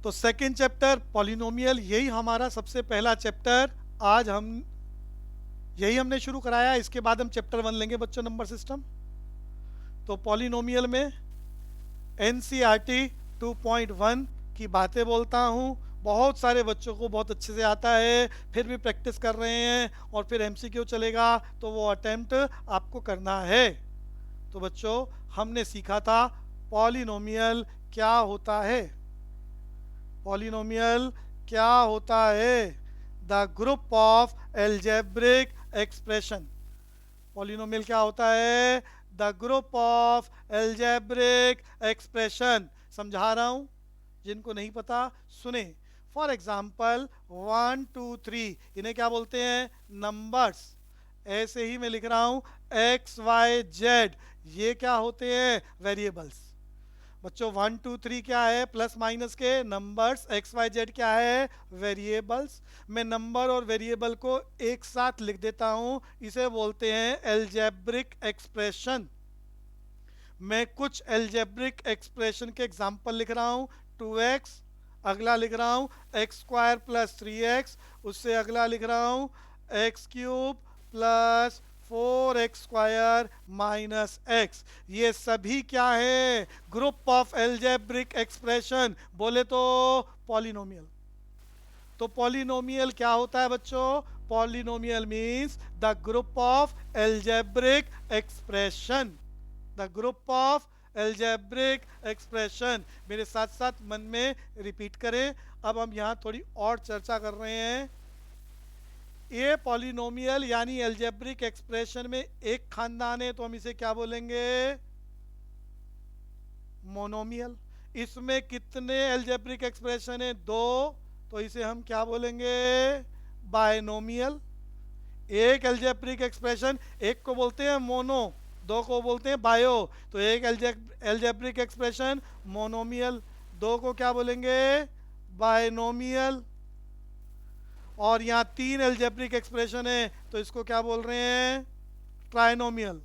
तो second chapter polynomial, यही हमारा सबसे पहला चैप्टर। आज हम यही हमने शुरू कराया। इसके बाद हम चैप्टर 1 लेंगे बच्चों, नंबर सिस्टम। तो पॉलिनोमियल में एनसीईआरटी 2.1 की बातें बोलता हूँ। बहुत सारे बच्चों को बहुत अच्छे से आता है, फिर भी प्रैक्टिस कर रहे हैं, और फिर एमसीक्यू चलेगा तो वो अटेम्प्ट आपको करना है। तो बच्चों, हमने सीखा था पॉलिनोमियल क्या होता है। पॉलिनोमियल क्या होता है? The group of algebraic expression. Polynomial क्या होता है? The group of algebraic expression. समझा रहा हूं, जिनको नहीं पता सुने। फॉर एग्जाम्पल 1 2 3, इन्हें क्या बोलते हैं? नंबर्स। ऐसे ही मैं लिख रहा हूं एक्स वाई जेड, ये क्या होते हैं? वेरिएबल्स। बच्चों 1 2 3 क्या है? प्लस माइनस के नंबर्स। एक्स वाई जेड क्या है? वेरिएबल्स। मैं नंबर और वेरिएबल को एक साथ लिख देता हूं, इसे बोलते हैं एल्जेब्रिक एक्सप्रेशन। मैं कुछ एल्जेब्रिक एक्सप्रेशन के एग्जांपल लिख रहा हूं। 2x, अगला लिख रहा हूं एक्स स्क्वायर प्लस 3x, उससे अगला लिख रहा हूं x cube plus 4x square minus x. ये सभी क्या है? ग्रुप ऑफ एल्जेब्रिक एक्सप्रेशन, बोले तो पॉलिनोमियल। तो पॉलिनोमियल क्या होता है बच्चों? Polynomial means the group of algebraic expression. The group of algebraic expression. मेरे साथ साथ मन में रिपीट करें। अब हम यहां थोड़ी और चर्चा कर रहे हैं। ये पॉलिनोमियल यानी एल्जेब्रिक एक्सप्रेशन में एक खानदान है, तो हम इसे क्या बोलेंगे? मोनोमियल। इसमें कितने एल्जेब्रिक एक्सप्रेशन है? दो, तो इसे हम क्या बोलेंगे? बायनोमियल। एक एल्जेब्रिक एक्सप्रेशन, एक को बोलते हैं मोनो, दो को बोलते हैं बायो। तो एक एल्जेब्रिक एक्सप्रेशन मोनोमियल, दो को क्या बोलेंगे? बायनोमियल। और यहाँ तीन एल्जेब्रिक एक्सप्रेशन है, तो इसको क्या बोल रहे हैं? ट्राइनोमियल।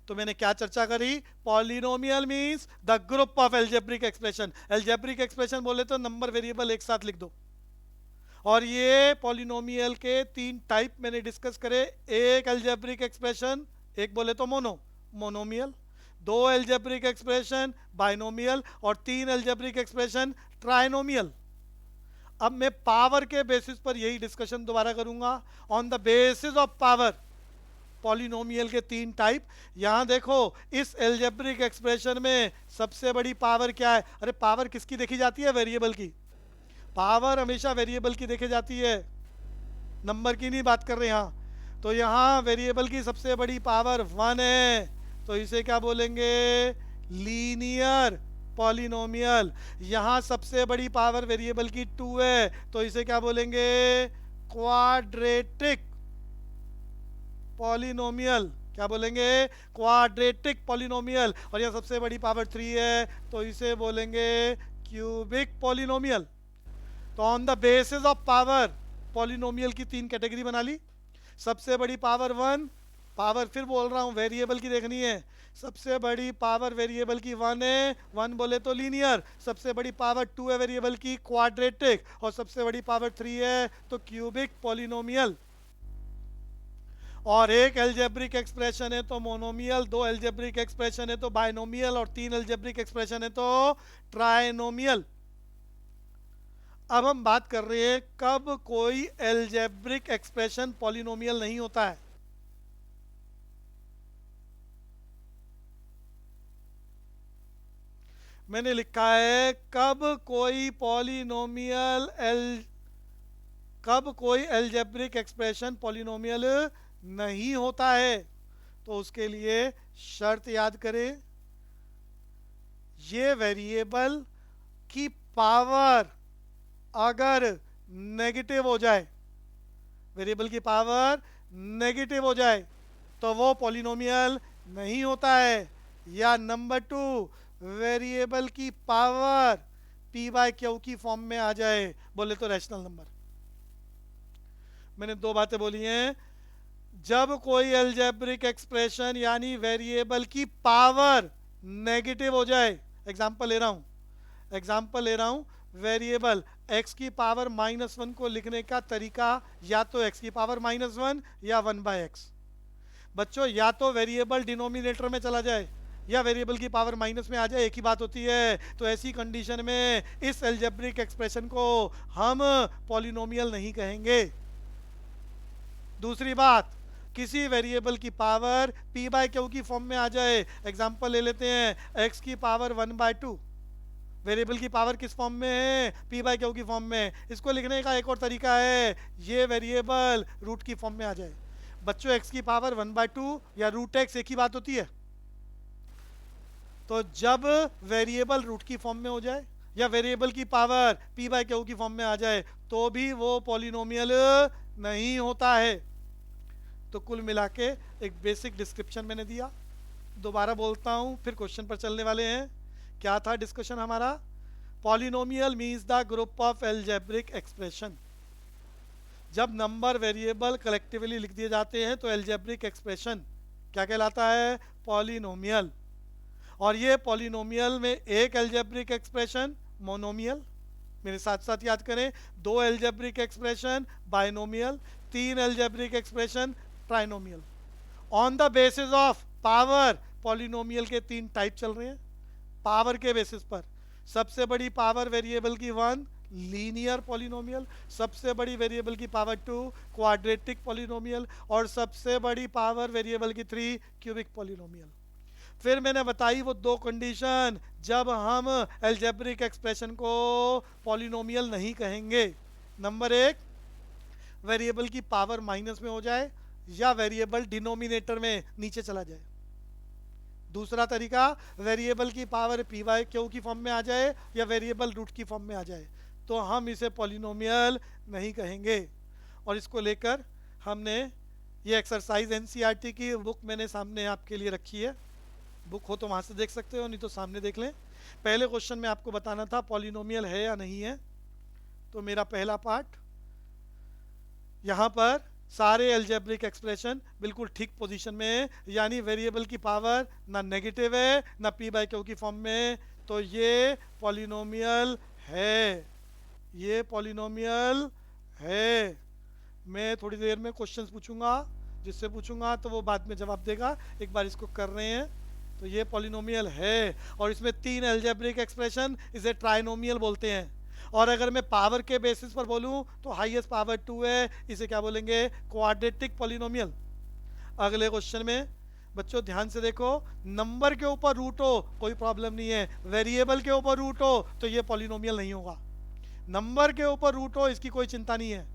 तो मैंने क्या चर्चा करी? Polynomial means the group of algebraic expression. Algebraic expression बोले तो नंबर वेरिएबल एक साथ लिख दो। और ये पॉलिनोमियल के तीन टाइप मैंने डिस्कस करे। एक एल्जेब्रिक एक्सप्रेशन, एक बोले तो मोनोमियल। दो एल्जेब्रिक एक्सप्रेशन बाइनोमियल, और तीन एल्जेब्रिक एक्सप्रेशन ट्राइनोमियल। अब मैं पावर के बेसिस पर यही डिस्कशन दोबारा करूंगा। On the basis of power, polynomial के तीन टाइप। यहां देखो, इस एल्जेब्रिक एक्सप्रेशन में सबसे बड़ी पावर क्या है? अरे पावर किसकी देखी जाती है? वेरिएबल की। पावर हमेशा वेरिएबल की देखी जाती है, नंबर की नहीं बात कर रहे यहाँ। तो यहाँ वेरिएबल की सबसे बड़ी पावर 1 है, तो इसे क्या बोलेंगे? Linear polynomial. यहाँ सबसे बड़ी पावर वेरिएबल की 2 है, तो इसे क्या बोलेंगे? Quadratic polynomial. क्या बोलेंगे? Quadratic polynomial. और यहाँ सबसे बड़ी पावर 3 है, तो इसे बोलेंगे क्यूबिक पॉलिनोमियल। तो on the basis of power, polynomial की तीन कैटेगरी बना ली। सबसे बड़ी पावर 1, पावर फिर बोल रहा हूं वेरिएबल की देखनी है। सबसे बड़ी पावर वेरिएबल की 1 है, 1 बोले तो लीनियर। सबसे बड़ी पावर 2 है वेरिएबल की, क्वाड्रेटिक। और सबसे बड़ी पावर 3 है, तो क्यूबिक पॉलिनोमियल। और एक एल्जेब्रिक एक्सप्रेशन है तो मोनोमियल, दो एल्जेब्रिक एक्सप्रेशन है तो बाइनोमियल, और तीन एल्जेब्रिक एक्सप्रेशन है तो ट्राइनोमियल। अब हम बात कर रहे हैं कब कोई एल्जेब्रिक एक्सप्रेशन पॉलिनोमियल नहीं होता है। मैंने लिखा है कब कोई एल्जेब्रिक एक्सप्रेशन पॉलिनोमियल नहीं होता है। तो उसके लिए शर्त याद करें, ये वेरिएबल की पावर अगर नेगेटिव हो जाए, वेरिएबल की पावर नेगेटिव हो जाए, तो वो पॉलिनोमियल नहीं होता है। या नंबर 2, वेरिएबल की पावर पी बाय क्यू की फॉर्म में आ जाए, बोले तो रैशनल नंबर। मैंने दो बातें बोली हैं। जब कोई एल्जेब्रिक एक्सप्रेशन यानी वेरिएबल की पावर नेगेटिव हो जाए, एग्जांपल ले रहा हूं, एग्जाम्पल ले रहा हूँ, वेरिएबल x की पावर -1 को लिखने का तरीका या तो x की पावर -1 या 1/x। बच्चों या तो वेरिएबल डिनोमिनेटर में चला जाए या वेरिएबल की पावर माइनस में आ जाए, एक ही बात होती है। तो ऐसी कंडीशन में इस एल्जेब्रिक एक्सप्रेशन को हम पॉलिनोमियल नहीं कहेंगे। दूसरी बात, किसी वेरिएबल की पावर p बाय क्यू की फॉर्म में आ जाए। एग्जांपल ले लेते हैं, x की पावर 1/2। वेरिएबल की पावर किस फॉर्म में है? p बाय क्यू की फॉर्म में। इसको लिखने का एक और तरीका है, ये वेरिएबल रूट की फॉर्म में आ जाए। बच्चों x की पावर 1/2 या रूट x एक ही बात होती है। तो जब वेरिएबल रूट की फॉर्म में हो जाए या वेरिएबल की पावर p बाय क्यू की फॉर्म में आ जाए तो भी वो पॉलिनोमियल नहीं होता है। तो कुल मिला के एक बेसिक डिस्क्रिप्शन मैंने दिया, दोबारा बोलता हूँ फिर क्वेश्चन पर चलने वाले हैं। क्या था डिस्कशन हमारा? Polynomial means the group of algebraic expression. जब नंबर वेरिएबल कलेक्टिवली लिख दिए जाते हैं तो एल्जेब्रिक एक्सप्रेशन क्या कहलाता है? पॉलिनोमियल। और ये पॉलिनोमियल में एक एल्जेब्रिक एक्सप्रेशन मोनोमियल, मेरे साथ साथ याद करें, दो एल्जेब्रिक एक्सप्रेशन बाइनोमियल, तीन algebraic expression trinomial. On the basis of power polynomial के तीन टाइप चल रहे हैं। पावर के बेसिस पर सबसे बड़ी पावर वेरिएबल की 1 लीनियर पॉलिनोमियल, सबसे बड़ी वेरिएबल की पावर 2 क्वाड्रेटिक पॉलिनोमियल और सबसे बड़ी पावर वेरिएबल की 3 क्यूबिक पॉलिनोमियल। फिर मैंने बताई वो दो कंडीशन जब हम एल्जेब्रिक एक्सप्रेशन को पॉलिनोमियल नहीं कहेंगे। नंबर एक, वेरिएबल की पावर माइनस में हो जाए या वेरिएबल डिनोमिनेटर में नीचे चला जाए। दूसरा तरीका, वेरिएबल की पावर पी बाय क्यू की फॉर्म में आ जाए या वेरिएबल रूट की फॉर्म में आ जाए, तो हम इसे पॉलिनोमियल नहीं कहेंगे। और इसको लेकर हमने ये एक्सरसाइज एनसीईआरटी की बुक मैंने सामने आपके लिए रखी है, बुक हो तो वहाँ से देख सकते हो, नहीं तो सामने देख लें। पहले क्वेश्चन में आपको बताना था पॉलिनोमियल है या नहीं है। तो मेरा पहला पार्ट, यहाँ पर सारे एल्जेब्रिक एक्सप्रेशन बिल्कुल ठीक पोजीशन में है, यानी वेरिएबल की पावर ना नेगेटिव है ना p बाय क्यू की फॉर्म में, तो ये पॉलिनोमियल है, ये पॉलिनोमियल है। मैं थोड़ी देर में क्वेश्चंस पूछूंगा, जिससे पूछूंगा तो वो बाद में जवाब देगा। एक बार इसको कर रहे हैं, तो ये पॉलिनोमियल है और इसमें तीन एल्जेब्रिक एक्सप्रेशन, इसे ट्राइनोमियल बोलते हैं। और अगर मैं पावर के बेसिस पर बोलूं तो हाईएस्ट पावर 2 है, इसे क्या बोलेंगे? Quadratic polynomial. अगले क्वेश्चन में बच्चों ध्यान से देखो, नंबर के ऊपर रूट हो कोई प्रॉब्लम नहीं है, वेरिएबल के ऊपर रूट हो तो ये पॉलिनोमियल नहीं होगा। नंबर के ऊपर रूट हो इसकी कोई चिंता नहीं है।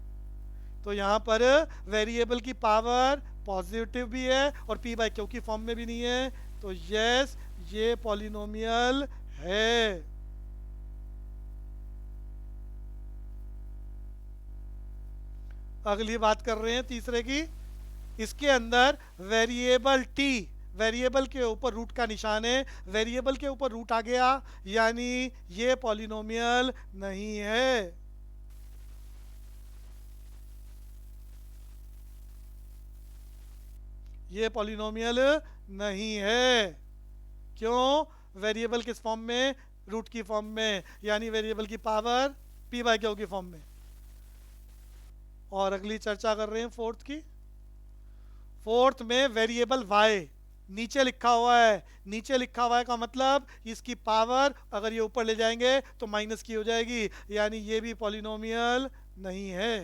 तो यहाँ पर वेरिएबल की पावर पॉजिटिव भी है और p बाय क्यू की फॉर्म में भी नहीं है, तो यस ये पॉलिनोमियल है। अगली बात कर रहे हैं तीसरे की। इसके अंदर वेरिएबल t, वेरिएबल के ऊपर रूट का निशान है, वेरिएबल के ऊपर रूट आ गया यानी ये पॉलिनोमियल नहीं है। ये पॉलिनोमियल नहीं है। क्यों? वेरिएबल किस फॉर्म में? रूट की फॉर्म में, यानी वेरिएबल की पावर p बाय क्यू की फॉर्म में। और अगली चर्चा कर रहे हैं फोर्थ की। फोर्थ में वेरिएबल y नीचे लिखा हुआ है, नीचे लिखा हुआ है का मतलब इसकी पावर अगर ये ऊपर ले जाएंगे तो माइनस की हो जाएगी, यानी ये भी पॉलिनोमियल नहीं है।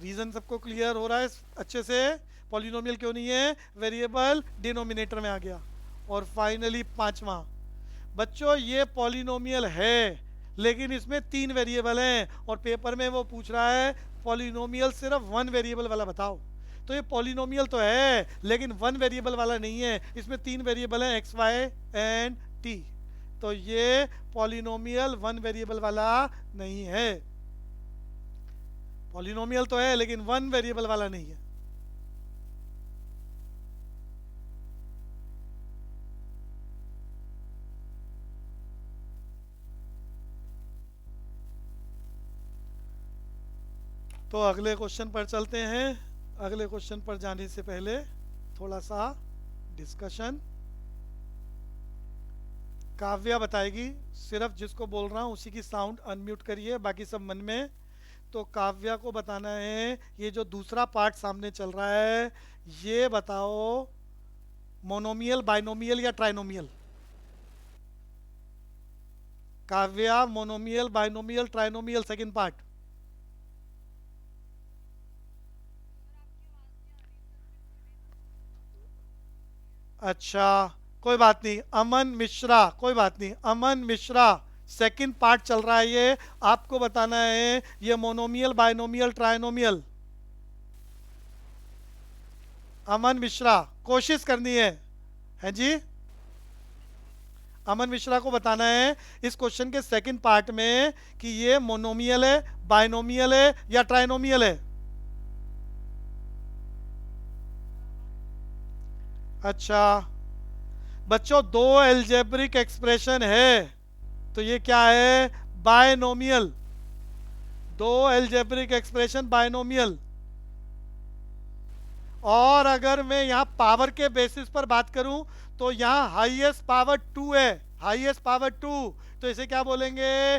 रीजन सबको क्लियर हो रहा है अच्छे से? पॉलिनोमियल क्यों नहीं है? वेरिएबल डिनोमिनेटर में आ गया। और फाइनली पांचवा, बच्चों ये पॉलिनोमियल है लेकिन इसमें तीन वेरिएबल हैं और पेपर में वो पूछ रहा है पॉलिनोमियल सिर्फ वन वेरिएबल वाला बताओ। तो ये पॉलिनोमियल तो है लेकिन वन वेरिएबल वाला नहीं है, इसमें तीन वेरिएबल हैं x, y एंड t। तो ये पॉलिनोमियल वन वेरिएबल वाला नहीं है। पॉलिनोमियल तो है लेकिन वन वेरिएबल वाला नहीं है। तो अगले क्वेश्चन पर चलते हैं। अगले क्वेश्चन पर जाने से पहले थोड़ा सा डिस्कशन। काव्या बताएगी, सिर्फ जिसको बोल रहा हूँ उसी की साउंड अनम्यूट करिए, बाकी सब मन में। तो काव्या को बताना है ये जो दूसरा पार्ट सामने चल रहा है, ये बताओ मोनोमियल, बाइनोमियल या trinomial. Kavya, monomial, binomial, trinomial, second part. अच्छा, कोई बात नहीं। अमन मिश्रा, कोई बात नहीं, अमन मिश्रा, सेकंड पार्ट चल रहा है ये। आपको बताना है ये मोनोमियल, बाइनोमियल, ट्राइनोमियल। अमन मिश्रा, कोशिश करनी है जी। अमन मिश्रा को बताना है इस क्वेश्चन के सेकंड पार्ट में कि ये मोनोमियल है, बाइनोमियल है या ट्राइनोमियल है। अच्छा बच्चों, दो एल्जेब्रिक एक्सप्रेशन है, तो ये क्या है, बायनोमियल। दो एल्जेब्रिक एक्सप्रेशन बायनोमियल। और अगर मैं यहाँ पावर के बेसिस पर बात करूं तो यहाँ हाईएस्ट पावर 2 है, हाईएस्ट पावर 2, तो इसे क्या बोलेंगे,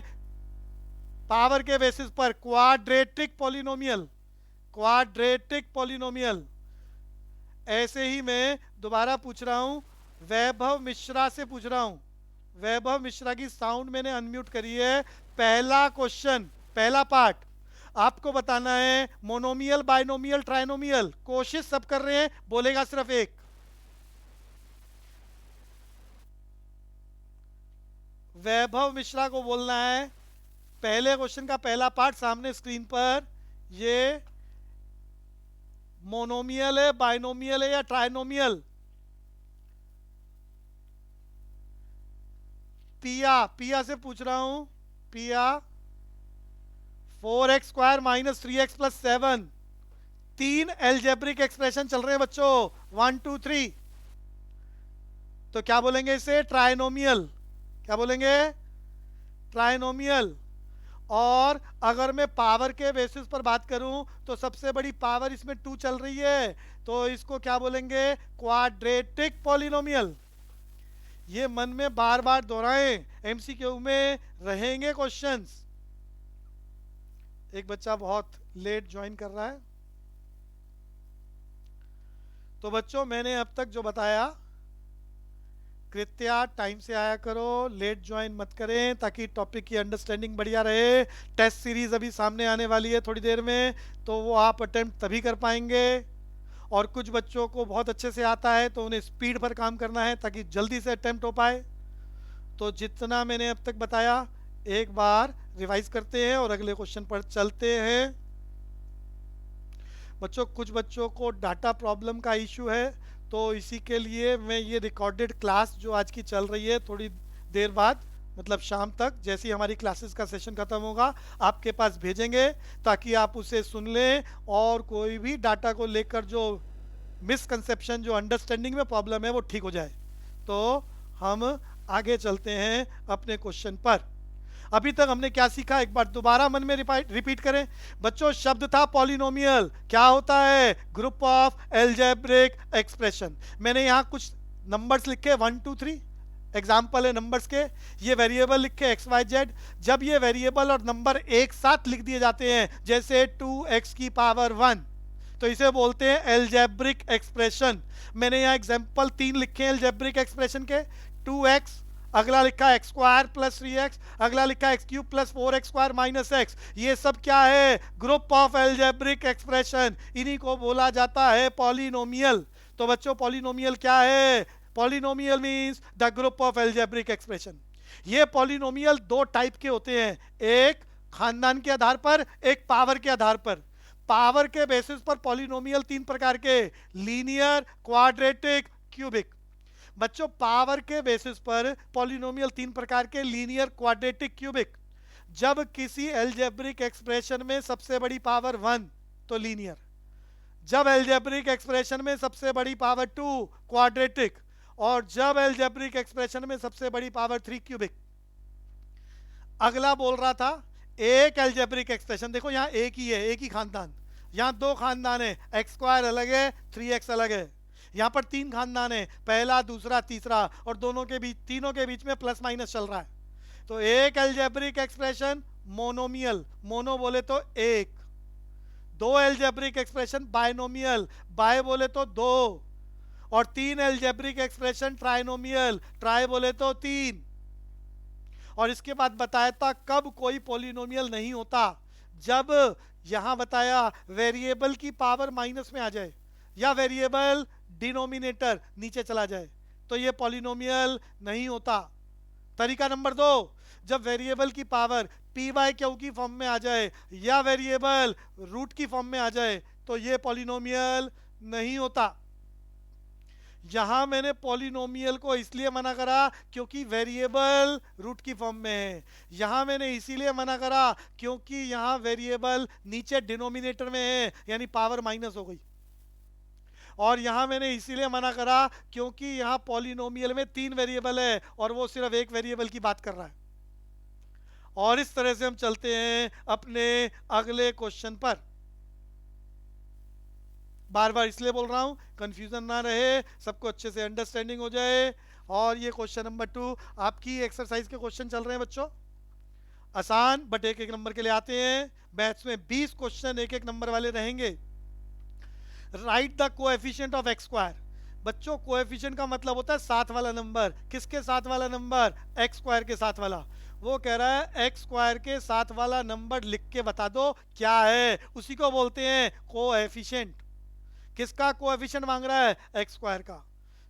पावर के बेसिस पर क्वाड्रेटिक पॉलिनोमियल, क्वाड्रेटिक पॉलिनोमियल। ऐसे ही मैं दोबारा पूछ रहा हूं, वैभव मिश्रा से पूछ रहा हूं। वैभव मिश्रा की साउंड मैंने अनम्यूट करी है। पहला क्वेश्चन, पहला पार्ट, आपको बताना है मोनोमियल, बाइनोमियल, ट्राइनोमियल। कोशिश सब कर रहे हैं, बोलेगा सिर्फ एक। वैभव मिश्रा को बोलना है पहले क्वेश्चन का पहला पार्ट सामने स्क्रीन पर, ये मोनोमियल है, बाइनोमियल है या ट्राइनोमियल। पिया, पिया से पूछ रहा हूं, पिया। 4x² माइनस 3x+7, तीन एल्जेब्रिक एक्सप्रेशन चल रहे हैं बच्चों, 1 2 3। तो क्या बोलेंगे इसे, ट्राइनोमियल। क्या बोलेंगे, ट्राइनोमियल। और अगर मैं पावर के बेसिस पर बात करूं तो सबसे बड़ी पावर इसमें 2 चल रही है, तो इसको क्या बोलेंगे, क्वाड्रेटिक पॉलिनोमियल। ये मन में बार बार दोहराएं, एमसीक्यू में रहेंगे क्वेश्चंस। एक बच्चा बहुत लेट ज्वाइन कर रहा है। तो बच्चों मैंने अब तक जो बताया, कृपया टाइम से आया करो, लेट ज्वाइन मत करें, ताकि टॉपिक की अंडरस्टैंडिंग बढ़िया रहे। टेस्ट सीरीज अभी सामने आने वाली है थोड़ी देर में, तो वो आप अटेम्प्ट तभी कर पाएंगे। और कुछ बच्चों को बहुत अच्छे से आता है तो उन्हें स्पीड पर काम करना है ताकि जल्दी से अटेम्प्ट हो पाए। तो जितना मैंने अब तक बताया एक बार रिवाइज करते हैं और अगले क्वेश्चन पर चलते हैं। बच्चों कुछ बच्चों को डाटा प्रॉब्लम का इशू है, तो इसी के लिए मैं ये रिकॉर्डेड क्लास जो आज की चल रही है, थोड़ी देर बाद मतलब शाम तक जैसे ही हमारी क्लासेस का सेशन खत्म होगा आपके पास भेजेंगे, ताकि आप उसे सुन लें और कोई भी डाटा को लेकर जो मिसकंसेप्शन, जो अंडरस्टैंडिंग में प्रॉब्लम है, वो ठीक हो जाए। तो हम आगे चलते हैं अपने क्वेश्चन पर। अभी तक हमने क्या सीखा, एक बार दोबारा मन में रिपीट करें बच्चों। शब्द था पॉलिनोमियल, क्या होता है, ग्रुप ऑफ एल्जेब्रिक एक्सप्रेशन। मैंने यहां कुछ नंबर्स लिखे 1 2 3, एग्जाम्पल है नंबर्स के। ये वेरिएबल लिखे एक्स वाई जेड। जब ये वेरिएबल और नंबर एक साथ लिख दिए जाते हैं, जैसे 2x⁻1, तो इसे बोलते हैं एल्जेब्रिक एक्सप्रेशन। मैंने यहाँ एग्जाम्पल 3 लिखे हैं एल्जेब्रिक एक्सप्रेशन के। 2x, अगला लिखा है x² + 3x, अगला लिखा है x³ + 4x² - x। ये सब क्या है, ग्रुप ऑफ एल्जेब्रिक एक्सप्रेशन। इन्हीं को बोला जाता है पॉलिनोमियल। तो बच्चों पॉलिनोमियल क्या है, polynomial means the group of algebraic expression. ये पॉलिनोमियल दो टाइप के होते हैं, एक खानदान के आधार पर, एक पावर के आधार पर। पावर के बेसिस पर पॉलिनोमियल 3 प्रकार के, लीनियर, क्वाड्रेटिक, क्यूबिक। बच्चों पावर के बेसिस पर पॉलिनोमियल 3 प्रकार के, लीनियर, क्वाड्रेटिक, क्यूबिक। जब किसी एल्जेब्रिक एक्सप्रेशन में सबसे बड़ी पावर 1 तो लीनियर, जब एल्जेब्रिक एक्सप्रेशन में सबसे बड़ी पावर 2 क्वाड्रेटिक, और जब एल्जेब्रिक एक्सप्रेशन में सबसे बड़ी पावर 3 क्यूबिक। अगला बोल रहा था एक एल्जेब्रिक एक्सप्रेशन, देखो यहां एक ही है, एक ही खानदान। यहां दो खानदान है, x² अलग है, 3x अलग है। यहाँ पर 3 खानदान है, पहला दूसरा तीसरा, और दोनों के बीच, तीनों के बीच में प्लस माइनस चल रहा है। तो एक एल्जेब्रिक एक्सप्रेशन मोनोमियल, मोनो बोले तो एक, दो एल्जेब्रिक एक्सप्रेशन बायनोमियल, बाय बोले तो दो, और तीन एल्जेब्रिक एक्सप्रेशन ट्राइनोमियल, ट्राई बोले तो तीन। और इसके बाद बताया था कब कोई पॉलिनोमियल नहीं होता, जब यहां बताया वेरिएबल की पावर माइनस में आ जाए या वेरिएबल डिनोमिनेटर नीचे चला जाए, तो ये पॉलिनोमियल नहीं होता। तरीका नंबर 2, जब वेरिएबल की पावर पी बाय क्यू की फॉर्म में आ जाए या वेरिएबल रूट की फॉर्म में आ जाए, तो ये पॉलिनोमियल नहीं होता। यहां मैंने पॉलिनोमियल को इसलिए मना करा क्योंकि वेरिएबल रूट की फॉर्म में है, यहां मैंने इसीलिए मना करा क्योंकि यहां वेरिएबल नीचे डिनोमिनेटर में है, यानी पावर माइनस हो गई। और यहां मैंने इसीलिए मना करा क्योंकि यहां पॉलिनोमियल में 3 वेरिएबल है और वो सिर्फ एक वेरिएबल की बात कर रहा है। और इस तरह से हम चलते हैं अपने अगले क्वेश्चन पर। बार बार इसलिए बोल रहा हूं कंफ्यूजन ना रहे, सबको अच्छे से अंडरस्टैंडिंग हो जाए। और ये क्वेश्चन नंबर 2 आपकी एक्सरसाइज के क्वेश्चन चल रहे हैं बच्चों, आसान बट एक एक नंबर के लिए आते हैं। मैथ्स में 20 क्वेश्चन एक एक नंबर वाले रहेंगे। Right the coefficient of x square. बच्चों कोएफिशिएंट का मतलब होता है साथ वाला नंबर। किसके साथ वाला नंबर? एक्स स्क्वायर के साथ वाला। वो कह रहा है एक्स स्क्वायर के साथ वाला नंबर लिख के बता दो क्या है, उसी को बोलते हैं कोएफिशिएंट। किसका कोएफिशिएंट मांग रहा है? एक्स स्क्वायर का।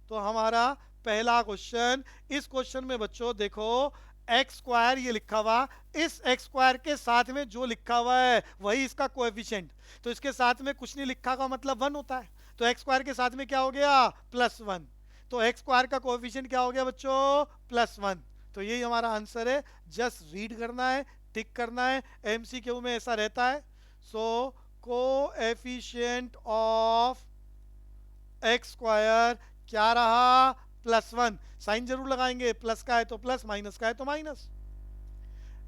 तो हमारा पहला क्वेश्चन, इस क्वेश्चन में बच्चों देखो एक्स स्क्वायर ये लिखा हुआ, इस एक्स स्क्वायर के साथ में जो लिखा हुआ है वही इसका कोएफिशिएंट। तो इसके साथ में कुछ नहीं लिखा का मतलब 1 होता है, तो एक्स स्क्वायर के साथ में क्या हो गया? +1। तो एक्स स्क्वायर का कोएफिशिएंट क्या हो गया बच्चों? +1। तो यही हमारा आंसर है। जस्ट रीड करना है, टिक करना है, एमसीक्यू में ऐसा रहता है। सो कोएफिशिएंट ऑफ एक्स स्क्वायर क्या रहा? +1। साइन जरूर लगाएंगे, प्लस का है तो प्लस, माइनस का है तो माइनस।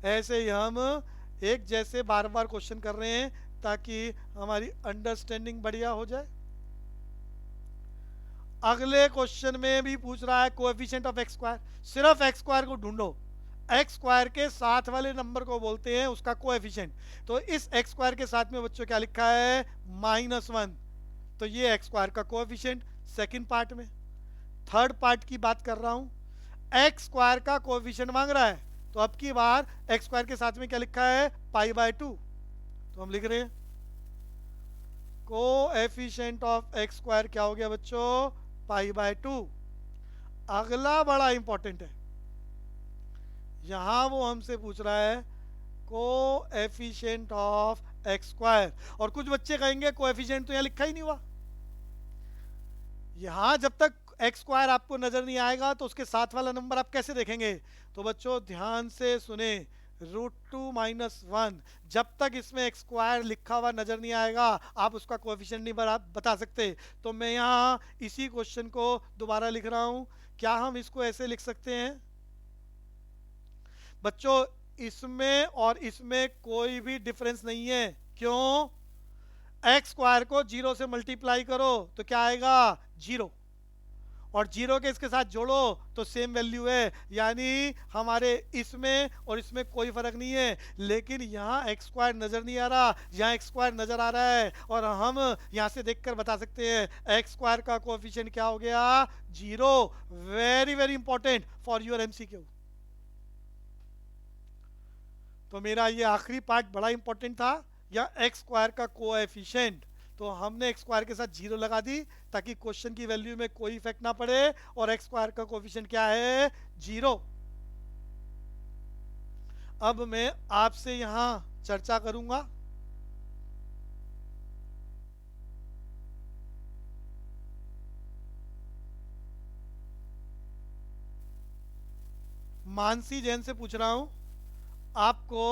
ऐसे ही हम एक जैसे बार बार क्वेश्चन कर रहे हैं ताकि हमारी अंडरस्टैंडिंग बढ़िया हो जाए। अगले क्वेश्चन में भी पूछ रहा है कोएफिशिएंट ऑफ एक्स स्क्वायर। सिर्फ एक्स स्क्वायर को ढूंढो, एक्स स्क्वायर के साथ वाले नंबर को बोलते हैं उसका कोएफिशिएंट। तो इस एक्स स्क्वायर के साथ में बच्चों क्या लिखा है? -1। तो ये एक्स स्क्वायर का कोएफिशिएंट सेकंड पार्ट में। थर्ड पार्ट की बात कर रहा हूं, एक्स स्क्वायर का कोएफिशिएंट मांग रहा है, तो अब की बार एक्स स्क्वायर के साथ में क्या लिखा है? π/2। तो हम लिख रहे हैं कोएफिशिएंट ऑफ एक्स स्क्वायर क्या हो गया बच्चों? π/2। अगला बड़ा इंपॉर्टेंट है, यहां वो हमसे पूछ रहा है कोएफिशिएंट ऑफ एक्स स्क्वायर। और कुछ बच्चे कहेंगे कोएफिशिएंट तो यहां लिखा ही नहीं हुआ। यहां जब तक एक्स स्क्वायर आपको नजर नहीं आएगा तो उसके साथ वाला नंबर आप कैसे देखेंगे? तो बच्चों ध्यान से सुने, √2 - 1, जब तक इसमें एक्स स्क्वायर लिखा हुआ नजर नहीं आएगा आप उसका कोएफिशिएंट नहीं बता सकते। तो मैं यहाँ इसी क्वेश्चन को दोबारा लिख रहा हूं। क्या हम इसको ऐसे लिख सकते हैं बच्चों? इसमें और इसमें कोई भी डिफरेंस नहीं है। क्यों? एक्स स्क्वायर को 0 से मल्टीप्लाई करो तो क्या आएगा? 0, और 0 के इसके साथ जोड़ो तो सेम वैल्यू है, यानी हमारे इसमें और इसमें कोई फर्क नहीं है। लेकिन यहाँ एक्स स्क्वायर नजर नहीं आ रहा, यहाँ एक्स स्क्वायर नजर आ रहा है, और हम यहाँ से देखकर बता सकते हैं एक्स स्क्वायर का कोएफिशिएंट क्या हो गया? 0। Very very important for your MCQ. तो मेरा ये आखिरी पार्ट बड़ा इंपॉर्टेंट था, या एक्स स्क्वायर का कोएफिशिएंट। तो हमने एक्स स्क्वायर के साथ 0 लगा दी ताकि क्वेश्चन की वैल्यू में कोई इफेक्ट ना पड़े, और एक्स स्क्वायर का कोएफिशिएंट क्या है? 0। अब मैं आपसे यहां चर्चा करूंगा। मानसी जैन से पूछ रहा हूं आपको।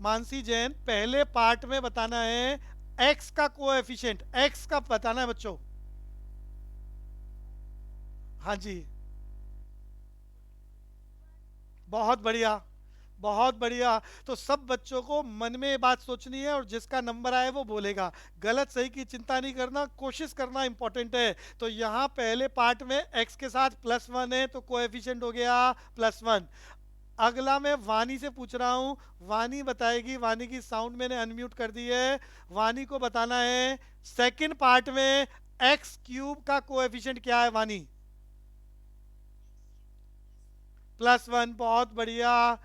मानसी जैन, पहले पार्ट में बताना है एक्स का कोएफिशिएंट, एक्स का बताना है बच्चों। हाँ जी, बहुत बढ़िया। बहुत बढ़िया। तो सब बच्चों को मन में ये बात सोचनी है और जिसका नंबर आए वो बोलेगा। गलत सही की चिंता नहीं करना, कोशिश करना इंपॉर्टेंट है। तो यहाँ पहले पार्ट में x के साथ +1 है तो कोएफिशिएंट हो गया +1। अगला मैं वानी से पूछ रहा हूँ, वानी बताएगी। वानी की साउंड मैंने अनम्यूट कर दी है। वानी को बताना है सेकंड पार्ट में x³ का कोएफिशिएंट क्या है। वानी +1, बहुत बढ़िया।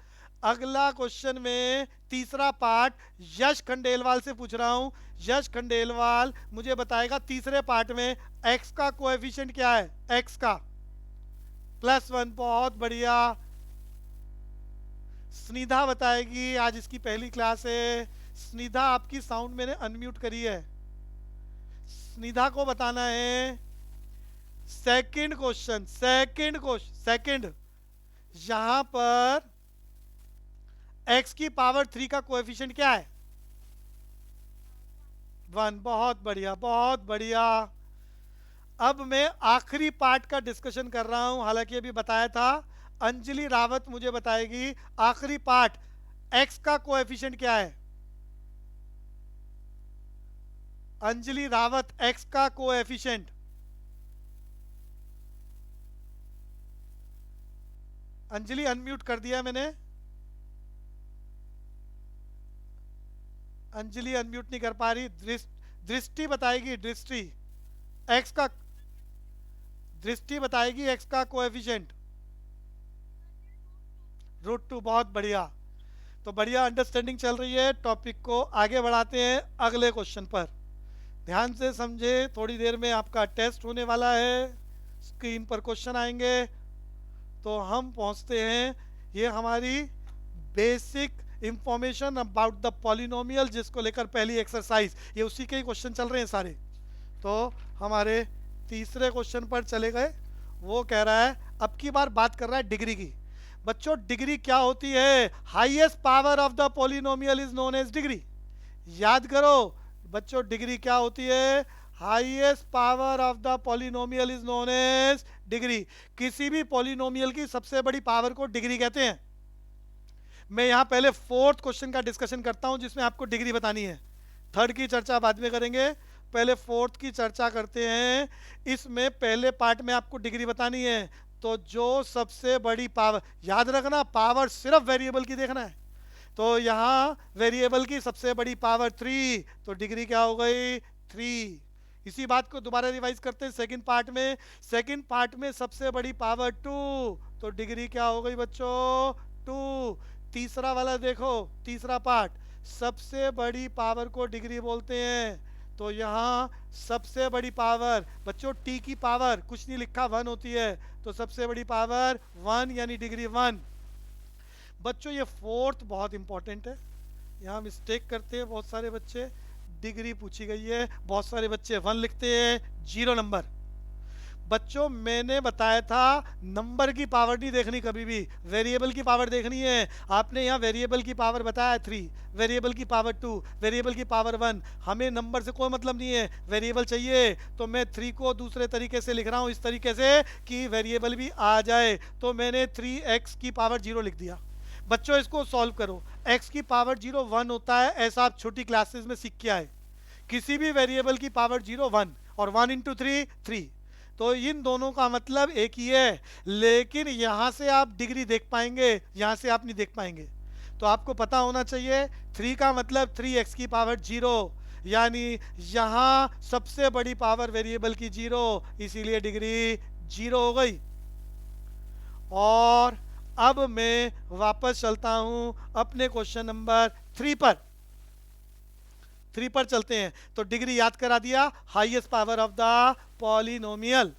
अगला क्वेश्चन में तीसरा पार्ट यश खंडेलवाल से पूछ रहा हूं। यश खंडेलवाल मुझे बताएगा तीसरे पार्ट में x का कोएफिशिएंट क्या है। x का +1, बहुत बढ़िया। स्निधा बताएगी, आज इसकी पहली क्लास है। स्निधा आपकी साउंड मैंने अनम्यूट करी है। स्निधा को बताना है सेकंड यहां पर x की पावर 3 का कोएफिशिएंट क्या है। 1, बहुत बढ़िया बहुत बढ़िया। अब मैं आखिरी पार्ट का डिस्कशन कर रहा हूं, हालांकि अभी बताया था। अंजलि रावत मुझे बताएगी आखिरी पार्ट x का कोएफिशिएंट क्या है। अंजलि रावत, x का कोएफिशिएंट। अंजलि अनम्यूट कर दिया मैंने। अंजलि अनम्यूट नहीं कर पा रही। दृष्टि बताएगी, दृष्टि एक्स का, दृष्टि बताएगी एक्स का कोएफिशिएंट √2, बहुत बढ़िया। तो बढ़िया अंडरस्टैंडिंग चल रही है। टॉपिक को आगे बढ़ाते हैं अगले क्वेश्चन पर। ध्यान से समझे, थोड़ी देर में आपका टेस्ट होने वाला है, स्क्रीन पर क्वेश्चन आएंगे। तो हम पहुंचते हैं, ये हमारी basic information about the polynomial, जिसको लेकर पहली एक्सरसाइज, ये उसी के ही क्वेश्चन चल रहे हैं सारे। तो हमारे तीसरे क्वेश्चन पर चले गए। वो कह रहा है, अब की बार बात कर रहा है डिग्री की। बच्चों डिग्री क्या होती है। Highest power of the polynomial is known as degree. याद करो बच्चों, डिग्री क्या होती है। Highest power of the polynomial is known as degree. किसी भी पॉलिनोमियल की सबसे बड़ी पावर को डिग्री कहते हैं। मैं यहां पहले फोर्थ क्वेश्चन का डिस्कशन करता हूं जिसमें आपको डिग्री बतानी है। थर्ड की चर्चा बाद में करेंगे, पहले फोर्थ की चर्चा करते हैं। इसमें पहले पार्ट में आपको डिग्री बतानी है। तो जो सबसे बड़ी पावर, याद रखना पावर सिर्फ वेरिएबल की देखना है। तो यहां वेरिएबल की सबसे बड़ी पावर 3, तो डिग्री क्या हो गई 3। इसी बात को दोबारा रिवाइज करते हैं सेकंड पार्ट में। सेकंड पार्ट में सबसे बड़ी पावर 2, तो डिग्री क्या हो गई बच्चों 2। तीसरा वाला देखो, तीसरा पार्ट, सबसे बड़ी पावर को डिग्री बोलते हैं। तो यहाँ सबसे बड़ी पावर बच्चों t की पावर कुछ नहीं लिखा 1 होती है, तो सबसे बड़ी पावर 1 यानी डिग्री 1। बच्चों ये फोर्थ बहुत इंपॉर्टेंट है, यहाँ मिस्टेक करते हैं बहुत सारे बच्चे। डिग्री पूछी गई है, बहुत सारे बच्चे 1 लिखते हैं, 0 नंबर। बच्चों मैंने बताया था नंबर की पावर नहीं देखनी कभी भी, वेरिएबल की पावर देखनी है। आपने यहाँ वेरिएबल की पावर बताया 3, वेरिएबल की पावर 2, वेरिएबल की पावर 1। हमें नंबर से कोई मतलब नहीं है, वेरिएबल चाहिए। तो मैं 3 को दूसरे तरीके से लिख रहा हूँ, इस तरीके से कि वेरिएबल भी आ जाए। तो मैंने 3x की पावर 0 लिख दिया। बच्चों इसको सॉल्व करो। x की पावर 0 1 होता है, ऐसा आप छोटी क्लासेस में सीख के आए। किसी भी वेरिएबल की पावर 0 1, और 1 इंटू 3 3। तो इन दोनों का मतलब एक ही है, लेकिन यहां से आप डिग्री देख पाएंगे, यहां से आप नहीं देख पाएंगे। तो आपको पता होना चाहिए 3 का मतलब 3x की पावर 0, यानी यहां सबसे बड़ी पावर वेरिएबल की 0, इसीलिए डिग्री 0 हो गई। और अब मैं वापस चलता हूं अपने क्वेश्चन नंबर 3 पर। 3 पर चलते हैं। तो डिग्री याद करा दिया, highest power of the polynomial.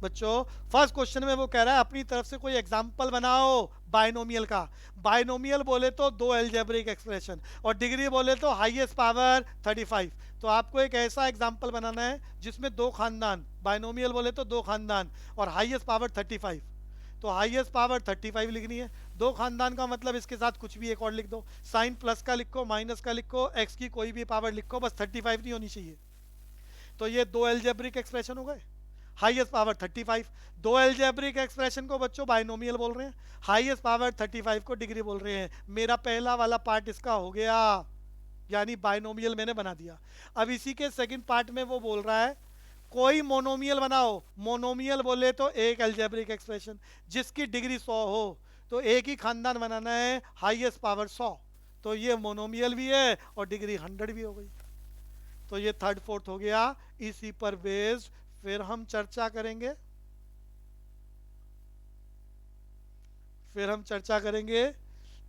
बच्चों फर्स्ट क्वेश्चन में वो कह रहा है अपनी तरफ से कोई एग्जांपल बनाओ बाइनोमियल का। बाइनोमियल बोले तो 2 अलजेब्रिक एक्सप्रेशन, और डिग्री बोले तो हाईएस्ट पावर 35। तो आपको एक ऐसा एग्जांपल बनाना है जिसमें 2 खानदान, बाइनोमियल बोले तो 2 खानदान और हाईएस्ट पावर 35। तो हाईएस्ट पावर 35 लिखनी है। 2 खानदान का मतलब इसके साथ कुछ भी एक और लिख दो, साइन प्लस का लिखो, माइनस का लिखो, एक्स की कोई भी पावर लिखो, बस 35 नहीं होनी चाहिए। तो ये 2 अलजेब्रिक एक्सप्रेशन हो गए। Highest power 35। दो एल्जेब्रिक एक्सप्रेशन को बच्चों बाइनोमियल बोल रहे हैं, हाईएस्ट पावर 35 को डिग्री बोल रहे हैं। मेरा पहला वाला पार्ट इसका हो गया, यानी बाइनोमियल मैंने बना दिया। अब इसी के सेकंड पार्ट में वो बोल रहा है कोई मोनोमियल बनाओ। मोनोमियल बोले तो एक एल्जेब्रिक एक्सप्रेशन जिसकी डिग्री 100 हो, तो एक ही खानदान बनाना है, हाईएस्ट पावर 100, तो ये मोनोमियल भी है और डिग्री 100 भी हो गई। तो ये थर्ड फोर्थ हो गया। इसी पर बेस्ड फिर हम चर्चा करेंगे,